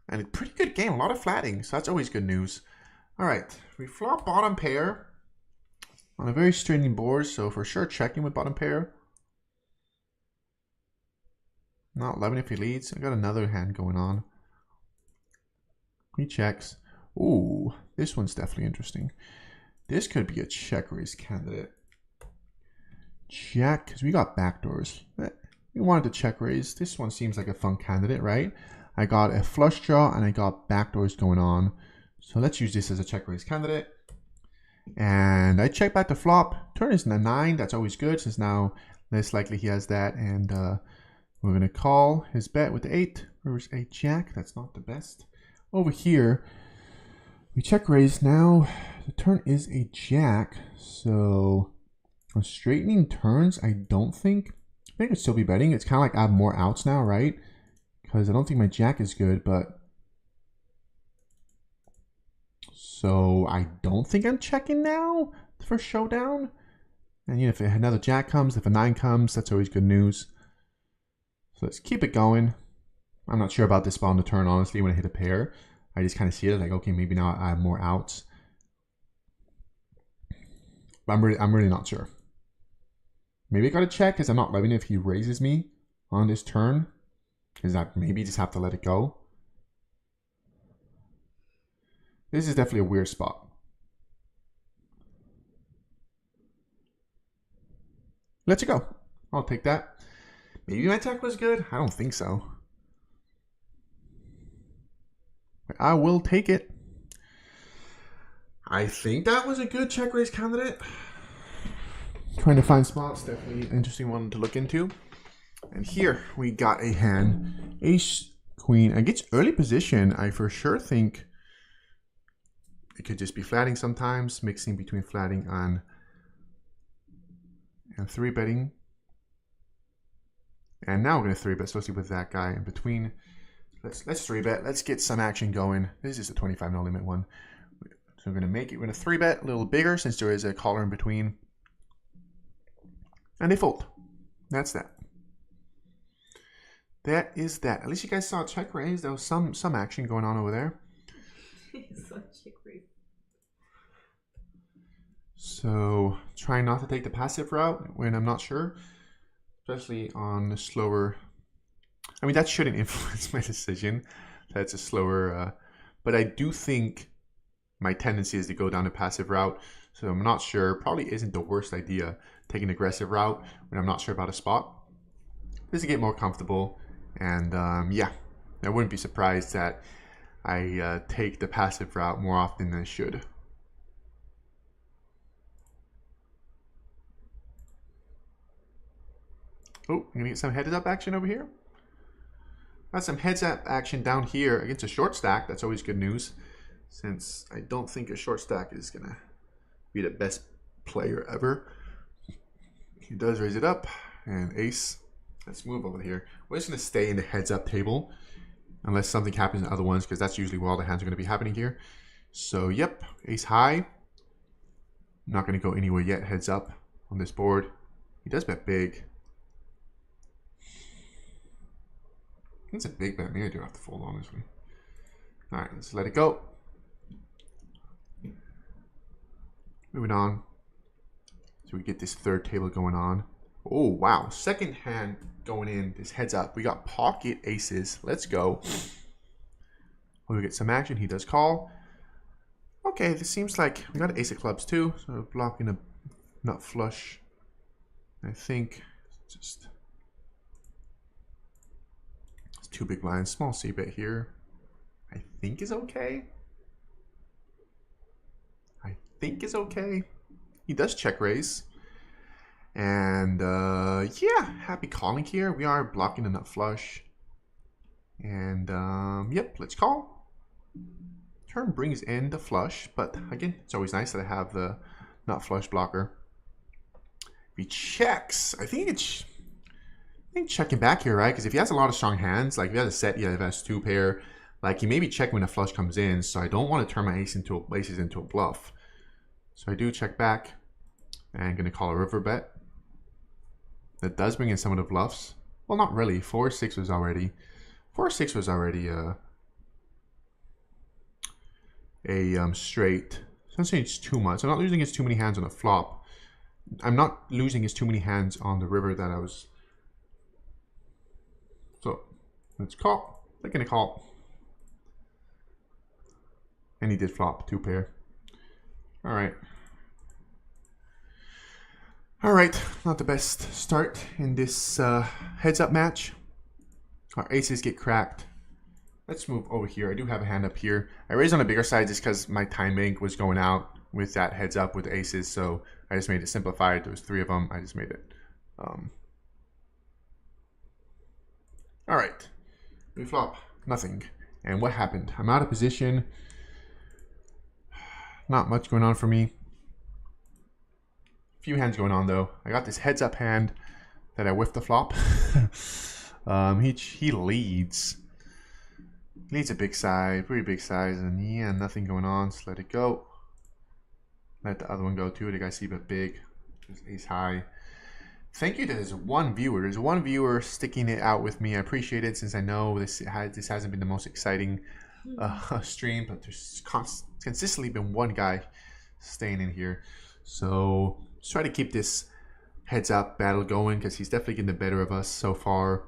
Speaker 1: And a pretty good game, a lot of flatting, so that's always good news. All right, we flop bottom pair on a very straining board, so for sure checking with bottom pair. Not 11 if he leads. I got another hand going on. He checks. Ooh, this one's definitely interesting. This could be a check raise candidate. Check, because we got backdoors. We wanted to check raise. This one seems like a fun candidate, right? I got a flush draw and I got backdoors going on. So let's use this as a check raise candidate. And I check back the flop. Turn is in a 9. That's always good since now less likely he has that. And we're going to call his bet with the 8. Where's 8 jack? That's not the best. over here, we check raise. Now the turn is a jack, so on straightening turns, I think I'd still be betting. It's kind of like I have more outs now, right? Because I don't think my jack is good, but so I don't think I'm checking now for showdown. And if another jack comes, if a 9 comes, that's always good news. So let's keep it going. I'm not sure about this spot on the turn, honestly, when I hit a pair. I just kind of see it like, okay, maybe now I have more outs. But I'm really not sure. Maybe I gotta check because I'm not loving it if he raises me on this turn. Is that maybe just have to let it go? This is definitely a weird spot. Let you go. I'll take that. Maybe my attack was good. I don't think so. But I will take it. I think that was a good check raise candidate. Trying to find spots, definitely an interesting one to look into. And here we got a hand, ace, queen. Against early position, I for sure think it could just be flatting sometimes, mixing between flatting and 3-betting. And now we're going to 3-bet, especially with that guy in between. Let's 3-bet. Let's get some action going. This is a 25 no limit one. So we're going to make it. We're going to 3-bet a little bigger since there is a caller in between. And they fold. That's that. That is that. At least you guys saw a check raise. There was some action going on over there.
Speaker 2: check raise.
Speaker 1: So trying not to take the passive route when I'm not sure. Especially on the slower. I mean, that shouldn't influence my decision. That's a slower. But I do think my tendency is to go down the passive route. So I'm not sure. Probably isn't the worst idea taking an aggressive route when I'm not sure about a spot. Just to get more comfortable. And yeah, I wouldn't be surprised that I take the passive route more often than I should. Oh, I'm gonna get some heads up action over here. Got some heads up action down here against a short stack. That's always good news, since I don't think a short stack is gonna be the best player ever. He does raise it up, and ace. Let's move over here. We're just gonna stay in the heads up table, unless something happens in other ones, because that's usually where all the hands are gonna be happening here. So yep, ace high. Not gonna go anywhere yet. Heads up on this board. He does bet big. It's a big bet. Maybe I do have to fold, honestly. All right, let's let it go. Moving on. So we get this third table going on. Oh, wow. Second hand going in. This heads up. We got pocket aces. Let's go. We get some action. He does call. Okay, this seems like we got an ace of clubs too. So blocking a nut flush. I think just... two big blinds, small c bet here. I think is okay. He does check raise. And yeah, happy calling here. We are blocking a nut flush. And yep, let's call. Turn brings in the flush, but again, it's always nice that I have the nut flush blocker. If he checks, I think checking back here, right? Because if he has a lot of strong hands, like if he has a set, he has 2 pair, like he maybe check when a flush comes in. So I don't want to turn my aces into a bluff. So I do check back and gonna call a river bet. That does bring in some of the bluffs. Well, not really. 4-6 was already a straight. So I'm saying it's too much. I'm not losing against too many hands on the flop. I'm not losing against too many hands on the river that I was. So let's call. They're gonna call. And he did flop 2 pair. All right. All right, not the best start in this heads up match. Our aces get cracked. Let's move over here. I do have a hand up here. I raised on the bigger side just because my time bank was going out with that heads up with aces. So I just made it simplified. There was 3 of them. I just made it. All right, we flop nothing. And what happened? I'm out of position. Not much going on for me. Few hands going on though. I got this heads up hand that I whiffed the flop. He leads. Leads a big size, pretty big size, and yeah, nothing going on. So let it go. Let the other one go too. The guy see but big. Ace high. Thank you to this one viewer. There's one viewer sticking it out with me. I appreciate it, since I know this hasn't been the most exciting stream, but there's consistently been one guy staying in here. So let's try to keep this heads up battle going, because he's definitely getting the better of us so far.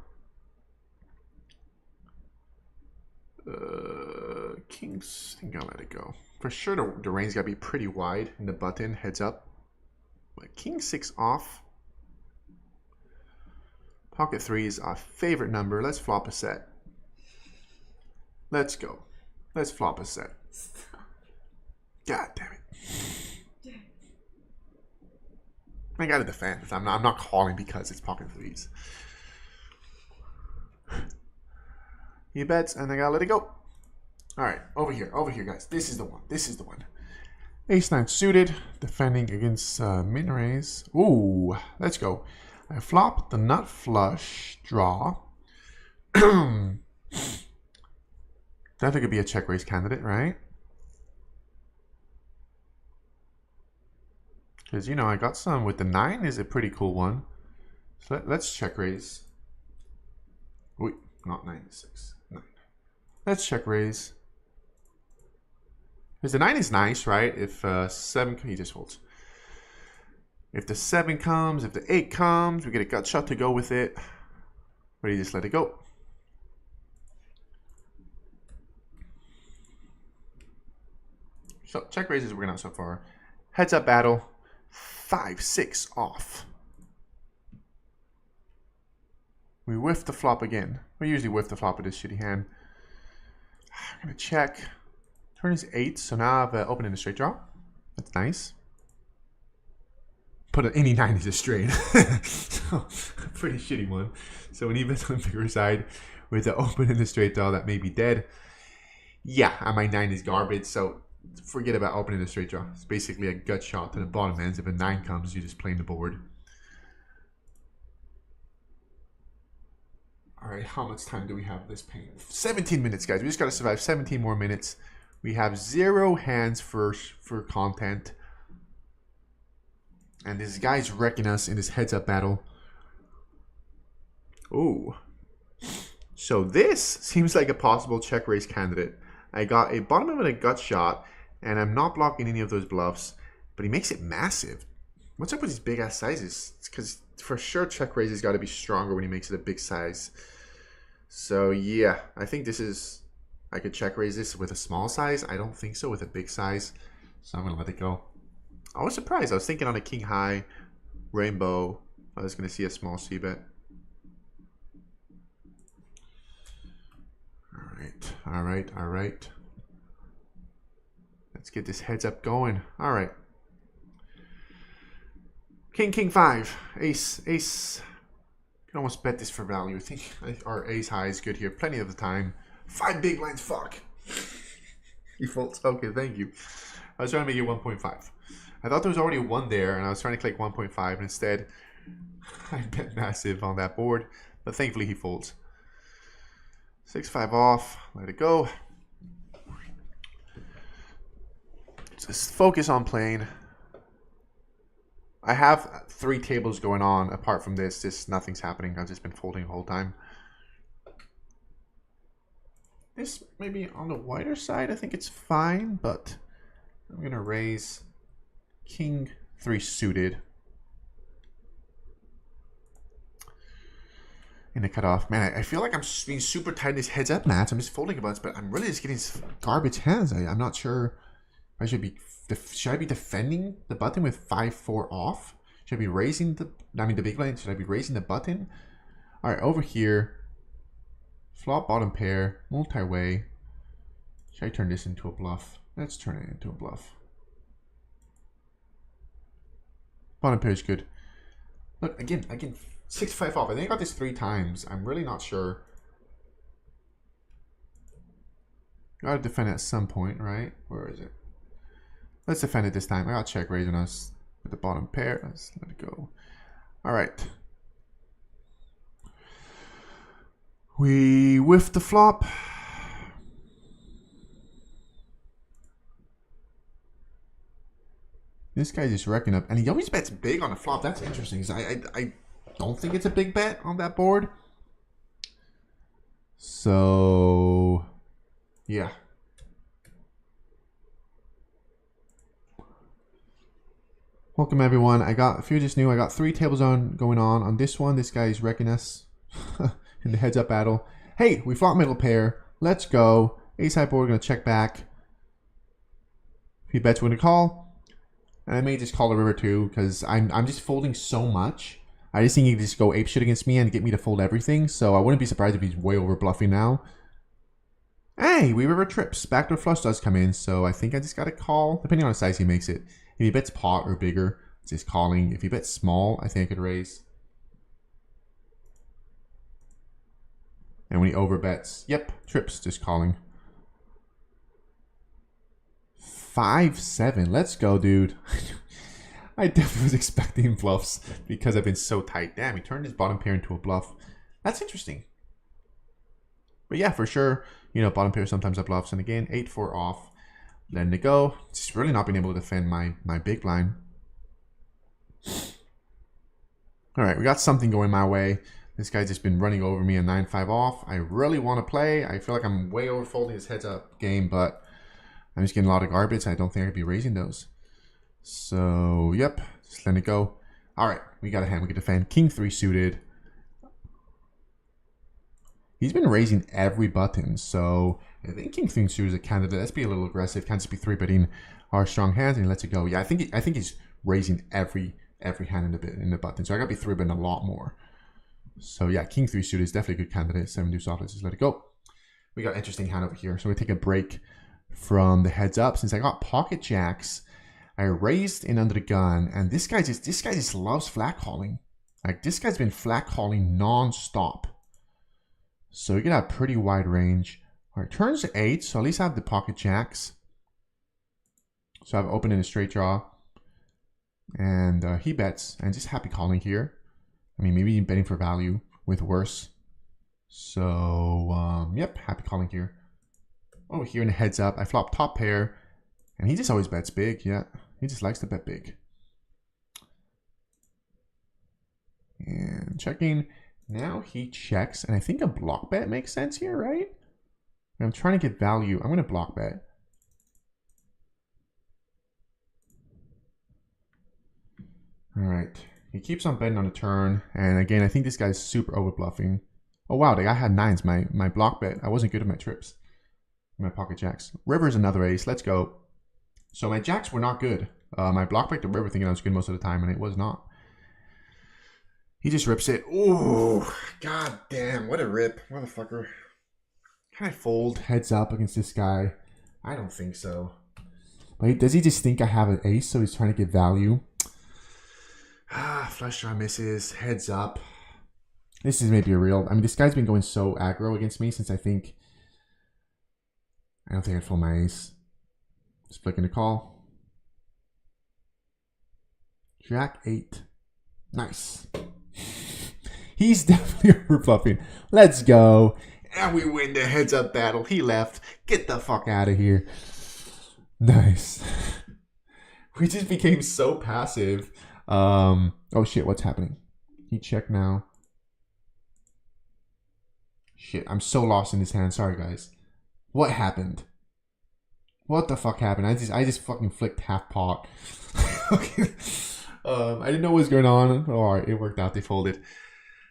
Speaker 1: Kings, I think I'll let it go. For sure the range gotta be pretty wide in the button, heads up. But King 6 off. Pocket 3 is our favorite number. Let's flop a set. Let's go. Let's flop a set. God damn it. I gotta defend. I'm not calling because it's pocket 3s. He bets, and I gotta let it go. Alright, over here, guys. This is the one. Ace 9 suited, defending against min raise. Ooh, let's go. I flop the nut flush draw. Definitely could be a check raise candidate, right? Because, you know, I got some with the 9 is a pretty cool one. So let's check raise. Wait, not 9, 6, 9. Let's check raise. Because the 9 is nice, right? If 7, he just folds. If the 7 comes, if the 8 comes, we get a gut shot to go with it. Ready to just let it go. So check raises working out so far. Heads up battle. 5, 6 off. We whiff the flop again. We usually whiff the flop with this shitty hand. I'm gonna check. Turn is 8, so now I've opened in a straight draw. That's nice. Put any 9 is a straight. So, pretty shitty one. So when he bets on the bigger side with the open in the straight draw, that may be dead. Yeah, my 9 is garbage, so forget about opening the straight draw. It's basically a gut shot to the bottom ends. If a 9 comes, you just play the board. Alright, how much time do we have this pain? 17 minutes, guys. We just got to survive 17 more minutes. We have 0 hands for content. And this guy's wrecking us in this heads-up battle. Ooh. So this seems like a possible check raise candidate. I got a bottom of a gut shot, and I'm not blocking any of those bluffs, but he makes it massive. What's up with these big-ass sizes? It's because for sure check raise has got to be stronger when he makes it a big size. So yeah, I think this is... I could check raise this with a small size. I don't think so with a big size. So I'm going to let it go. I was surprised. I was thinking on a king high, rainbow, I was going to see a small c bet. All right. Let's get this heads up going. All right. King 5, ace. You can almost bet this for value. I think our ace high is good here. Plenty of the time. 5 big blinds, fuck. He folds. Okay, thank you. I was trying to make it 1.5. I thought there was already a 1 there, and I was trying to click 1.5, and instead, I bet massive on that board, but thankfully he folds. 6-5 off, let it go. Just focus on playing. I have 3 tables going on apart from this. Just nothing's happening. I've just been folding the whole time. This maybe on the wider side, I think it's fine, but I'm going to raise king 3 suited. In the cutoff. Man, I feel like I'm just being super tight in these heads up mats. I'm just folding a bunch, but I'm really just getting garbage hands. I'm not sure if I should I be defending the button with 5-4 off? Should I be raising the big line? Should I be raising the button? All right, over here. Flop bottom pair, multi-way. Should I turn this into a bluff? Let's turn it into a bluff. Bottom pair is good. Look, again, 6-5 off. I think I got this 3 times. I'm really not sure. Gotta defend at some point, right? Where is it? Let's defend it this time. I got check raising us with the bottom pair. Let's let it go. All right. We whiff the flop. This guy's just wrecking up. And he always bets big on the flop. That's interesting. I don't think it's a big bet on that board. So, yeah. Welcome, everyone. If you're just new, I got 3 tables going on this one. This guy is wrecking us in the heads-up battle. Hey, we flop middle pair. Let's go. Ace-high board, going to check back. If he bets, we're going to call. And I may just call the river too, because I'm just folding so much. I just think he can just go apeshit against me and get me to fold everything. So I wouldn't be surprised if he's way over bluffing now. Hey, we river trips. Backdoor flush does come in, so I think I just got to call, depending on the size he makes it. If he bets pot or bigger, it's just calling. If he bets small, I think I could raise. And when he overbets, yep, trips, just calling. 5-7. Let's go, dude. I definitely was expecting bluffs because I've been so tight. Damn, he turned his bottom pair into a bluff. That's interesting. But yeah, for sure, you know, bottom pair sometimes are bluffs. And again, 8-4 off. Letting it go. Just really not being able to defend my big blind. All right, we got something going my way. This guy's just been running over me, a 9-5 off. I really want to play. I feel like I'm way overfolding his heads up game, but I'm just getting a lot of garbage. I don't think I could be raising those. So, yep, just letting it go. All right, we got a hand. We can defend. King 3 suited. He's been raising every button, so I think King 3 suited is a candidate. Let's be a little aggressive. Can't just be 3-betting our strong hands and he lets it go. Yeah, I think he's raising every hand in the button. So I gotta be 3-betting a lot more. So yeah, King 3 suited is definitely a good candidate. 7 deuce off. Let's just let it go. We got an interesting hand over here. So we take a break from the heads up. Since I got pocket jacks, I raised in under the gun, and this guy just loves flat calling. Like this guy's been flat calling non-stop. So we get a pretty wide range. All right, turns 8, so at least I have the pocket jacks. So I've opened in a straight draw. And he bets, and just happy calling here. I mean, maybe betting for value with worse. So, yep, happy calling here. Over here in the heads up, I flop top pair. And he just always bets big, yeah. He just likes to bet big. And checking. Now he checks, and I think a block bet makes sense here, right? I'm trying to get value. I'm going to block bet. All right. He keeps on betting on the turn. And again, I think this guy's super over bluffing. Oh, wow. The guy had 9s. My block bet. I wasn't good at my trips. My pocket jacks. River's another ace. Let's go. So my jacks were not good. My block bet to river thinking I was good most of the time, and it was not. He just rips it. Ooh, god damn, what a rip. Motherfucker. Can I fold heads up against this guy? I don't think so. But does he just think I have an ace, so he's trying to get value? Flush draw misses. Heads up. This is maybe a real... I mean, this guy's been going so aggro against me since I don't think I'd fold my ace. Just flicking the call. Jack 8. Nice. He's definitely over bluffing. Let's go. And we win the heads up battle. He left. Get the fuck out of here. Nice. We just became so passive. Oh shit, what's happening? He checked now. Shit, I'm so lost in his hand. Sorry, guys. What happened? What the fuck happened? I just fucking flicked half pot. Okay. I didn't know what was going on. Oh, all right, it worked out. They folded.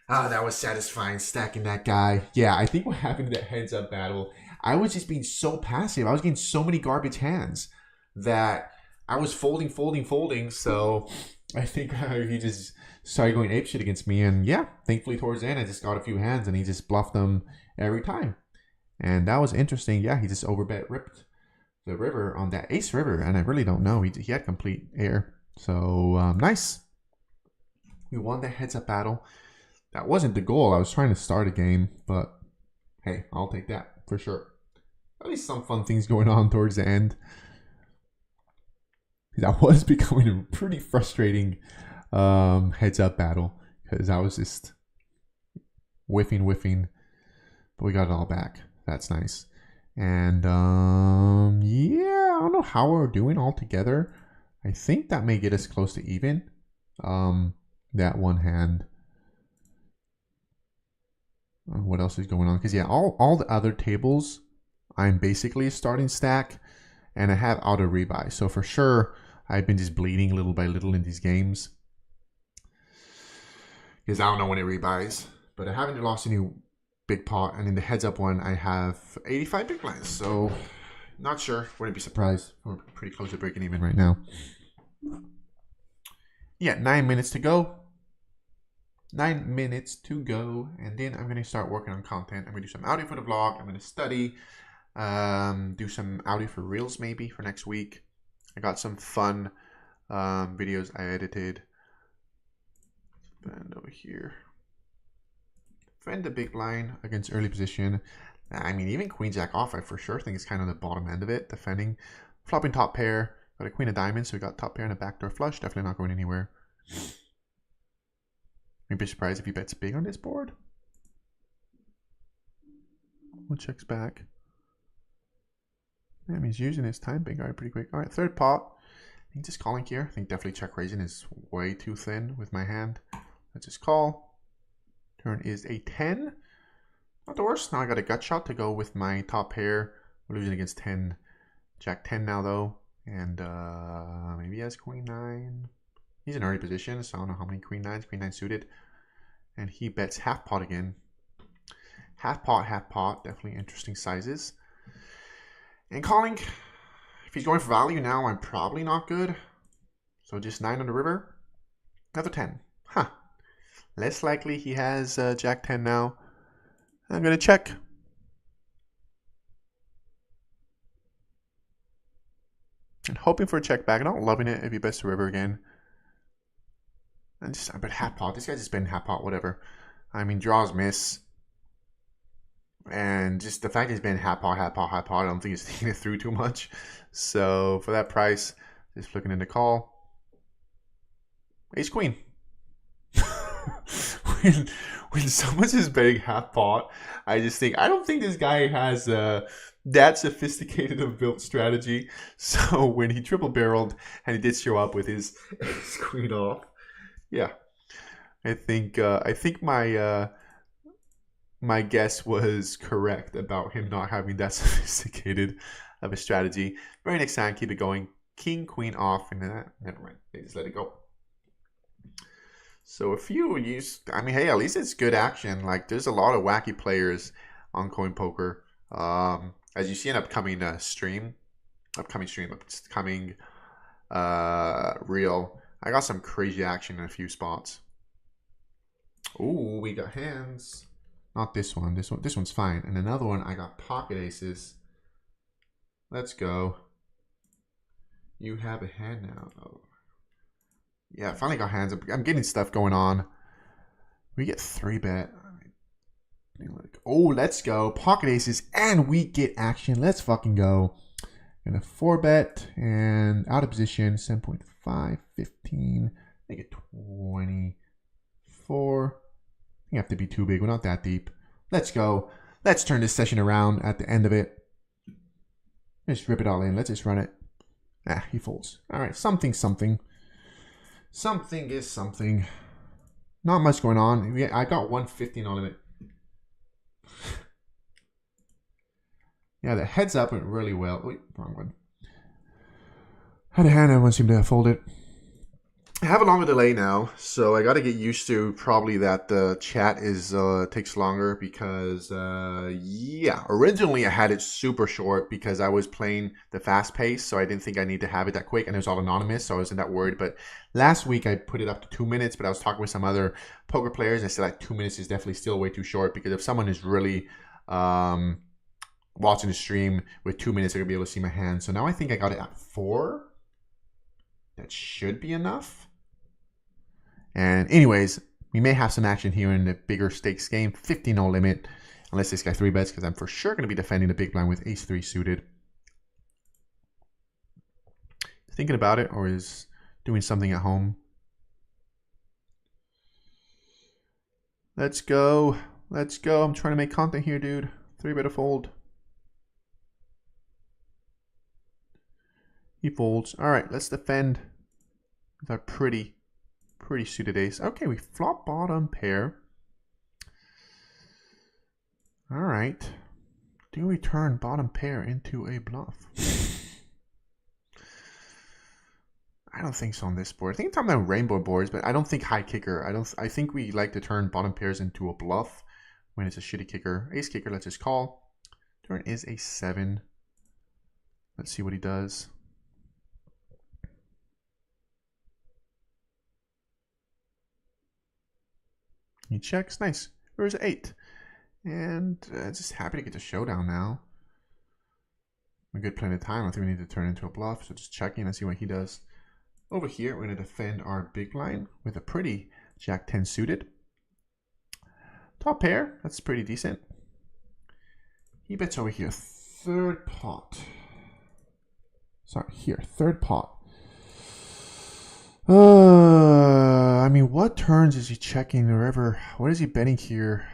Speaker 1: Ah, that was satisfying, stacking that guy. Yeah, I think what happened in that heads-up battle, I was just being so passive. I was getting so many garbage hands that I was folding. So I think he just started going apeshit against me. And yeah, thankfully towards the end, I just got a few hands and he just bluffed them every time. And that was interesting. Yeah, he just ripped the river on that ace river. And I really don't know. He had complete air. So nice. We won the heads-up battle. That wasn't the goal. I was trying to start a game, but hey, I'll take that for sure. at least some fun things going on towards the end. That was becoming a pretty frustrating heads up battle because I was just whiffing, but we got it all back. That's nice. And yeah, I don't know how we're doing all together. I think that may get us close to even. That one hand. What else is going on? Because yeah, all the other tables, I'm basically a starting stack, and I have auto rebuy. So for sure, I've been just bleeding little by little in these games because I don't know when it rebuys. But I haven't lost any big pot, and in the heads up one, I have 85 big blinds. So not sure. Wouldn't be surprised. We're pretty close to breaking even right now. Yeah, 9 minutes to go. 9 minutes to go, and then I'm going to start working on content. I'm going to do some audio for the vlog. I'm going to study, do some audio for reels maybe for next week. I got some fun videos I edited. And over here, defend the big blind against early position. I mean, even queen jack off, I for sure think it's kind of the bottom end of it. Defending, flopping top pair, got a queen of diamonds, so we got top pair and a backdoor flush. Definitely not going anywhere. Maybe surprised if he bets big on this board. One checks back. Yeah, he's using his time big guard pretty quick. All right, third pot. I think just calling here. I think definitely check raising is way too thin with my hand. Let's just call. Turn is a 10. Not the worst. Now I got a gut shot to go with my top pair. We're losing against 10. Jack 10 now though. And maybe he has queen 9. He's in early position, so I don't know how many queen 9s. Queen 9 suited. And he bets half pot again. Half pot, half pot. Definitely interesting sizes. And calling. If he's going for value now, I'm probably not good. So just 9 on the river. Another 10. Huh. Less likely he has Jack 10 now. I'm going to check. And hoping for a check back. Not loving it if he bets the river again. And just, but half pot. This guy's just been half pot, whatever. I mean, draws miss. And just the fact he's been half pot, half pot, half pot, I don't think he's taking it through too much. So for that price, just looking into call. Ace queen. when someone's just betting half pot, I just think, I don't think this guy has that sophisticated of built strategy. So when he triple barreled and he did show up with his ace queen off, yeah, I think my guess was correct about him not having that sophisticated of a strategy. Very next time, keep it going. King, queen off, and then never mind. They just let it go. So a few use. I mean, hey, at least it's good action. Like, there's a lot of wacky players on Coinpoker. As you see in upcoming reel, I got some crazy action in a few spots. Ooh, we got hands. Not this one. This one's fine. And another one, I got pocket aces. Let's go. You have a hand now. Oh. Yeah, I finally got hands. I'm getting stuff going on. We get 3-bet. Oh, let's go. Pocket aces, and we get action. Let's fucking go. And a 4-bet, and out of position, 7.5, 15, make it 24. You have to be too big. We're not that deep. Let's go. Let's turn this session around at the end of it. Just rip it all in. Let's just run it. Ah, he folds. All right, something. Something is something. Not much going on. I got 150 on limit. Yeah, the heads up went really well. Wait, wrong one. Had a hand, everyone seemed to have folded. I have a longer delay now, so I got to get used to probably that the chat is takes longer because yeah, originally I had it super short because I was playing the fast pace, so I didn't think I need to have it that quick, and it was all anonymous, so I wasn't that worried. But last week I put it up to 2 minutes, but I was talking with some other poker players and I said like 2 minutes is definitely still way too short because if someone is really watching the stream with 2 minutes, they're gonna be able to see my hand. So now I think I got it at 4. That should be enough. And anyways, we may have some action here in the bigger stakes game. 50 no limit. Unless this guy 3-bets, because I'm for sure going to be defending the big blind with ace-3 suited. Thinking about it, or is doing something at home. Let's go. Let's go. I'm trying to make content here, dude. 3-bet a fold. He folds. All right, let's defend with our pretty suited ace. Okay, we flop bottom pair. All right. Do we turn bottom pair into a bluff? I don't think so on this board. I think I'm talking about rainbow boards, but I don't think high kicker. I think we like to turn bottom pairs into a bluff when it's a shitty kicker. Ace kicker, let's just call. Turn is a 7. Let's see what he does. He checks. Nice. Where's 8? And just happy to get the showdown now. A good plenty of time. I think we need to turn into a bluff. So just checking and see what he does. Over here, we're going to defend our big blind with a pretty Jack 10 suited. Top pair. That's pretty decent. He bets over here. Third pot. Sorry, here. Third pot. I mean, what turns is he checking or ever? What is he betting here?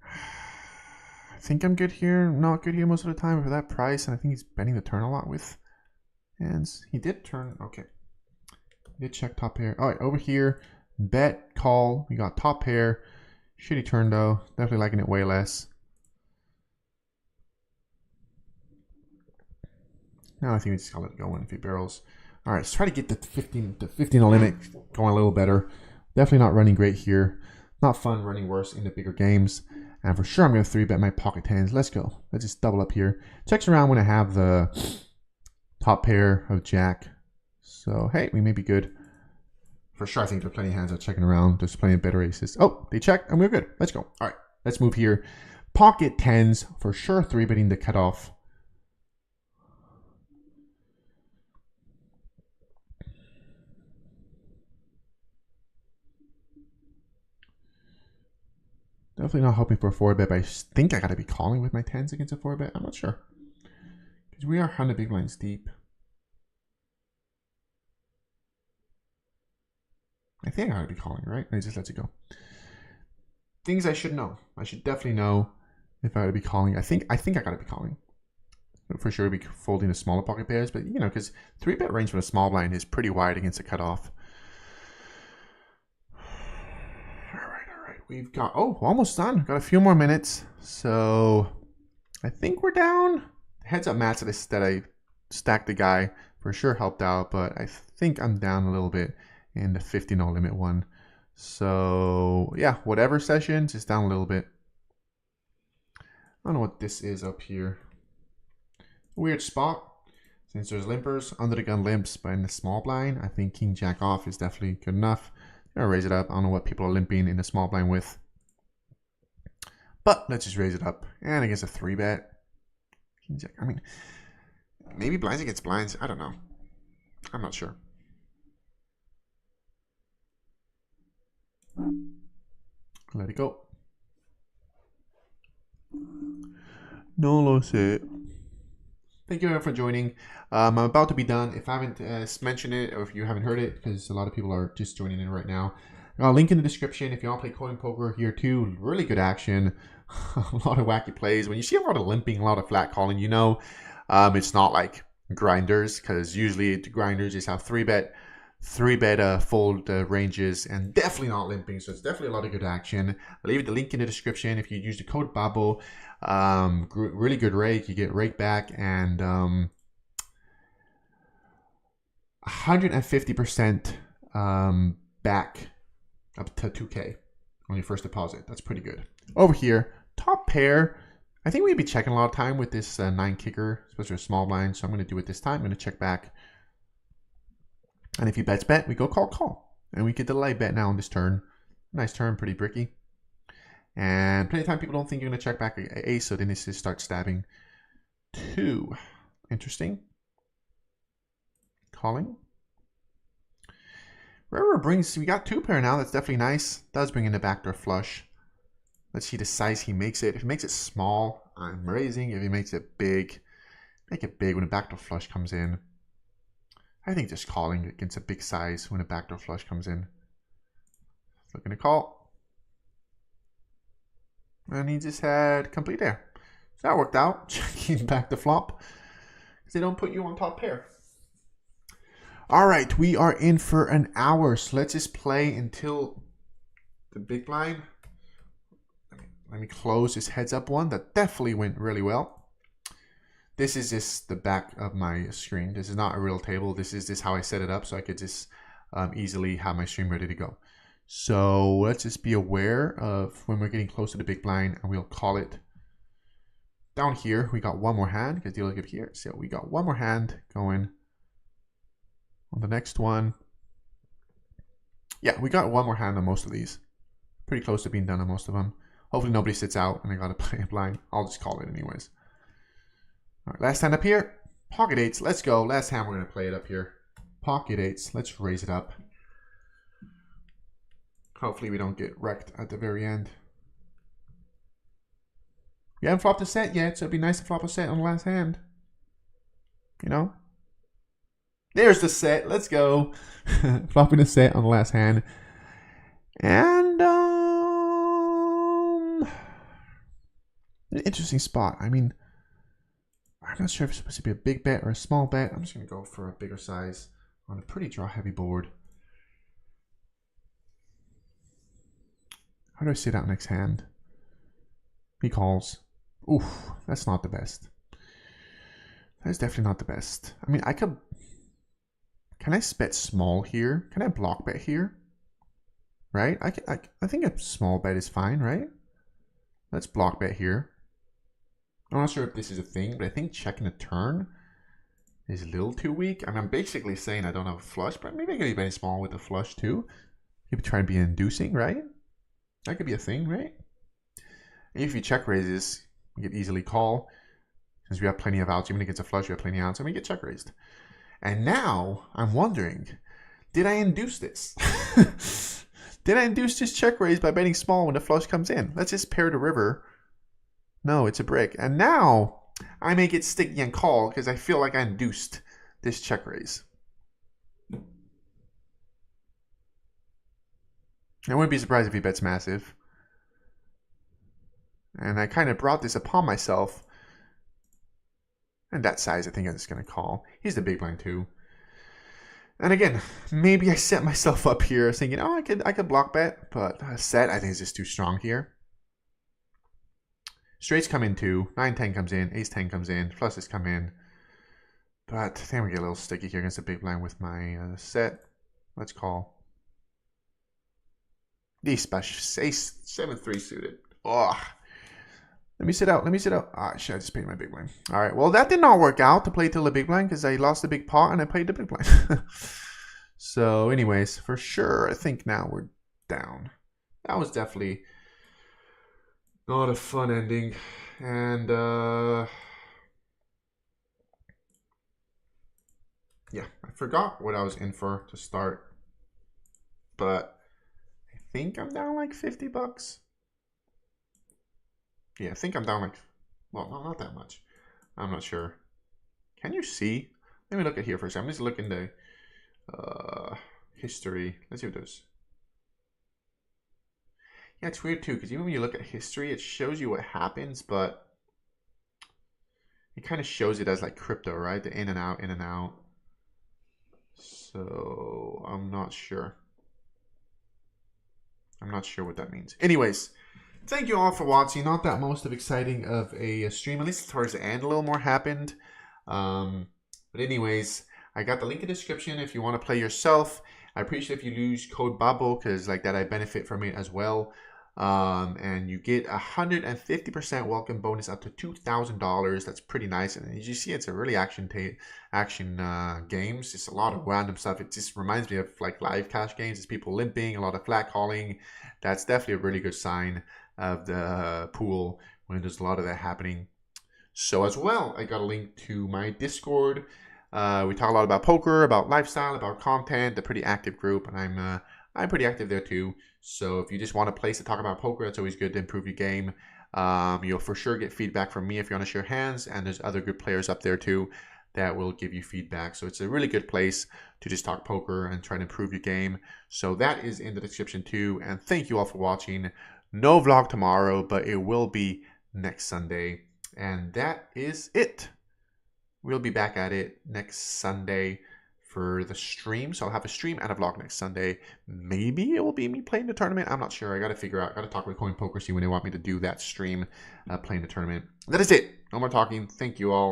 Speaker 1: I think I'm good here. Not good here most of the time for that price. And I think he's betting the turn a lot with hands. He did turn. Okay. He did check top pair. All right, over here. Bet, call. We got top pair. Shitty turn though. Definitely liking it way less. Now I think we just gotta let it go in if he barrels. All right, let's try to get the 15 limit going a little better. Definitely not running great here. Not fun running worse in the bigger games. And for sure I'm gonna 3-bet my pocket 10s. Let's go. Let's just double up here. Checks around when I have the top pair of Jack. So hey, we may be good. For sure I think there are plenty of hands out checking around. There's plenty of better aces. Oh, they check and we're good. Let's go. All right, let's move here. Pocket 10s for sure 3-betting the cutoff. Definitely not hoping for a 4-bet, but I think I gotta be calling with my 10s against a 4-bet. I'm not sure. Because we are 100 big blinds deep. I think I gotta be calling, right? I just let it go. Things I should know. I should definitely know if I gotta be calling. I think I gotta be calling. For sure be folding the smaller pocket pairs, but you know, because 3-bet range from a small blind is pretty wide against a cutoff. We've got, oh, almost done. Got a few more minutes. So I think we're down. Heads up match that I stacked the guy for sure helped out, but I think I'm down a little bit in the 50 no limit one. So yeah, whatever session, just down a little bit. I don't know what this is up here. Weird spot. Since there's limpers, under the gun limps, but in the small blind, I think King Jack off is definitely good enough. I'll raise it up. I don't know what people are limping in the small blind with. But let's just raise it up. And I guess a 3-bet. King Jack. I mean, maybe blinds against blinds. I don't know. I'm not sure. Let it go. No lo sé. Thank you everyone for joining. I'm about to be done. If I haven't mentioned it, or if you haven't heard it, because a lot of people are just joining in right now, I'll link in the description if you want to play Coinpoker here too. Really good action. A lot of wacky plays. When you see a lot of limping, a lot of flat calling, you know it's not like grinders, because usually the grinders just have 3-bet fold ranges, and definitely not limping. So it's definitely a lot of good action. I'll leave the link in the description. If you use the code Babbo, really good rake. You get rake back and 150% back up to 2K on your first deposit. That's pretty good. Over here, top pair. I think we'd be checking a lot of time with this 9 kicker, especially a small blind. So I'm going to do it this time. I'm going to check back. And if he bets bet, we go call. And we get the light bet now on this turn. Nice turn, pretty bricky. And plenty of time people don't think you're going to check back a ace, so then they just start stabbing. 2. Interesting. Calling. River brings, we got 2 pair now. That's definitely nice. Does bring in the backdoor flush. Let's see the size he makes it. If he makes it small, I'm raising. If he makes it big, make it big when a backdoor flush comes in. I think just calling against a big size when a backdoor flush comes in. Looking to call. And he just had complete air. So that worked out. Checking back the flop. Because they don't put you on top pair. All right, we are in for an hour. So let's just play until the big blind. Let me close this heads up one. That definitely went really well. This is just the back of my screen. This is not a real table. This is just how I set it up so I could just easily have my stream ready to go. So let's just be aware of when we're getting close to the big blind, and we'll call it. Down here, we got one more hand because you look up here. So we got one more hand going on the next one. Yeah, we got one more hand on most of these. Pretty close to being done on most of them. Hopefully nobody sits out and I got to play a blind. I'll just call it anyways. All right, last hand up here. Pocket eights. Let's go. Last hand we're going to play it up here. Pocket eights. Let's raise it up. Hopefully we don't get wrecked at the very end. We haven't flopped a set yet, so it'd be nice to flop a set on the last hand. You know? There's the set. Let's go. Flopping a set on the last hand. And, an interesting spot. I mean, I'm not sure if it's supposed to be a big bet or a small bet. I'm just going to go for a bigger size on a pretty draw-heavy board. How do I sit out next hand? He calls. Oof, that's not the best. That's definitely not the best. I mean, I could... Can I bet small here? Can I block bet here? Right? I think a small bet is fine, right? Let's block bet here. I'm not sure if this is a thing, but I think checking a turn is a little too weak. I mean, I'm basically saying I don't have a flush, but maybe I could be betting small with a flush too. Maybe try and be inducing, right? That could be a thing, right? If you check raises, we could easily call. Since we have plenty of outs, even if it gets a flush, we have plenty of outs, and we get check raised. And now, I'm wondering, did I induce this? Did I induce this check raise by betting small when the flush comes in? Let's just pair the river. No, it's a brick. And now, I may get sticky and call because I feel like I induced this check raise. I wouldn't be surprised if he bets massive. And I kind of brought this upon myself. And that size, I think I'm just going to call. He's the big blind too. And again, maybe I set myself up here thinking, oh, I could block bet. But a set, I think, is just too strong here. Straights come in too. 9-10 comes in. Ace-10 comes in. Flushes come in. But I think we get a little sticky here against the big blind with my set. Let's call. These special ace 7-3 suited. Oh, let me sit out. Let me sit out. Ah, shit, I just paid my big blind. All right. Well, that did not work out to play till the big blind because I lost the big pot and I played the big blind. So, anyways, for sure, I think now we're down. That was definitely not a fun ending. And, yeah, I forgot what I was in for to start. But I think I'm down like $50. Yeah, I think I'm down like, well, no, not that much. I'm not sure. Can you see? Let me look at here for a second. I'm just looking the history. Let's see what it does. Yeah, it's weird too, because even when you look at history, it shows you what happens, but it kind of shows it as like crypto, right? The in and out, in and out. So I'm not sure. I'm not sure what that means. Anyways, thank you all for watching. Not that most of exciting of a stream, at least towards the end, a little more happened. But anyways, I got the link in the description if you want to play yourself. I appreciate if you use code Babbo because like that I benefit from it as well. And you get 150% welcome bonus up to $2,000. That's pretty nice. And as you see, it's a really action games. Just a lot of random stuff. It just reminds me of like live cash games. It's people limping, a lot of flat calling. That's definitely a really good sign of the pool when there's a lot of that happening. So as well, I got a link to my Discord. We talk a lot about poker, about lifestyle, about content. A pretty active group, and I'm pretty active there too. So if you just want a place to talk about poker, it's always good to improve your game. You'll for sure get feedback from me if you want to share hands, and there's other good players up there too that will give you feedback. So it's a really good place to just talk poker and try to improve your game. So that is in the description too. And thank you all for watching. No vlog tomorrow, but it will be next Sunday. And that is it. We'll be back at it next Sunday for the stream. So I'll have a stream and a vlog next Sunday. Maybe it will be me playing the tournament. I'm not sure. I got to figure out. I got to talk with Coinpoker, see when they want me to do that stream playing the tournament. That is it. No more talking. Thank you all.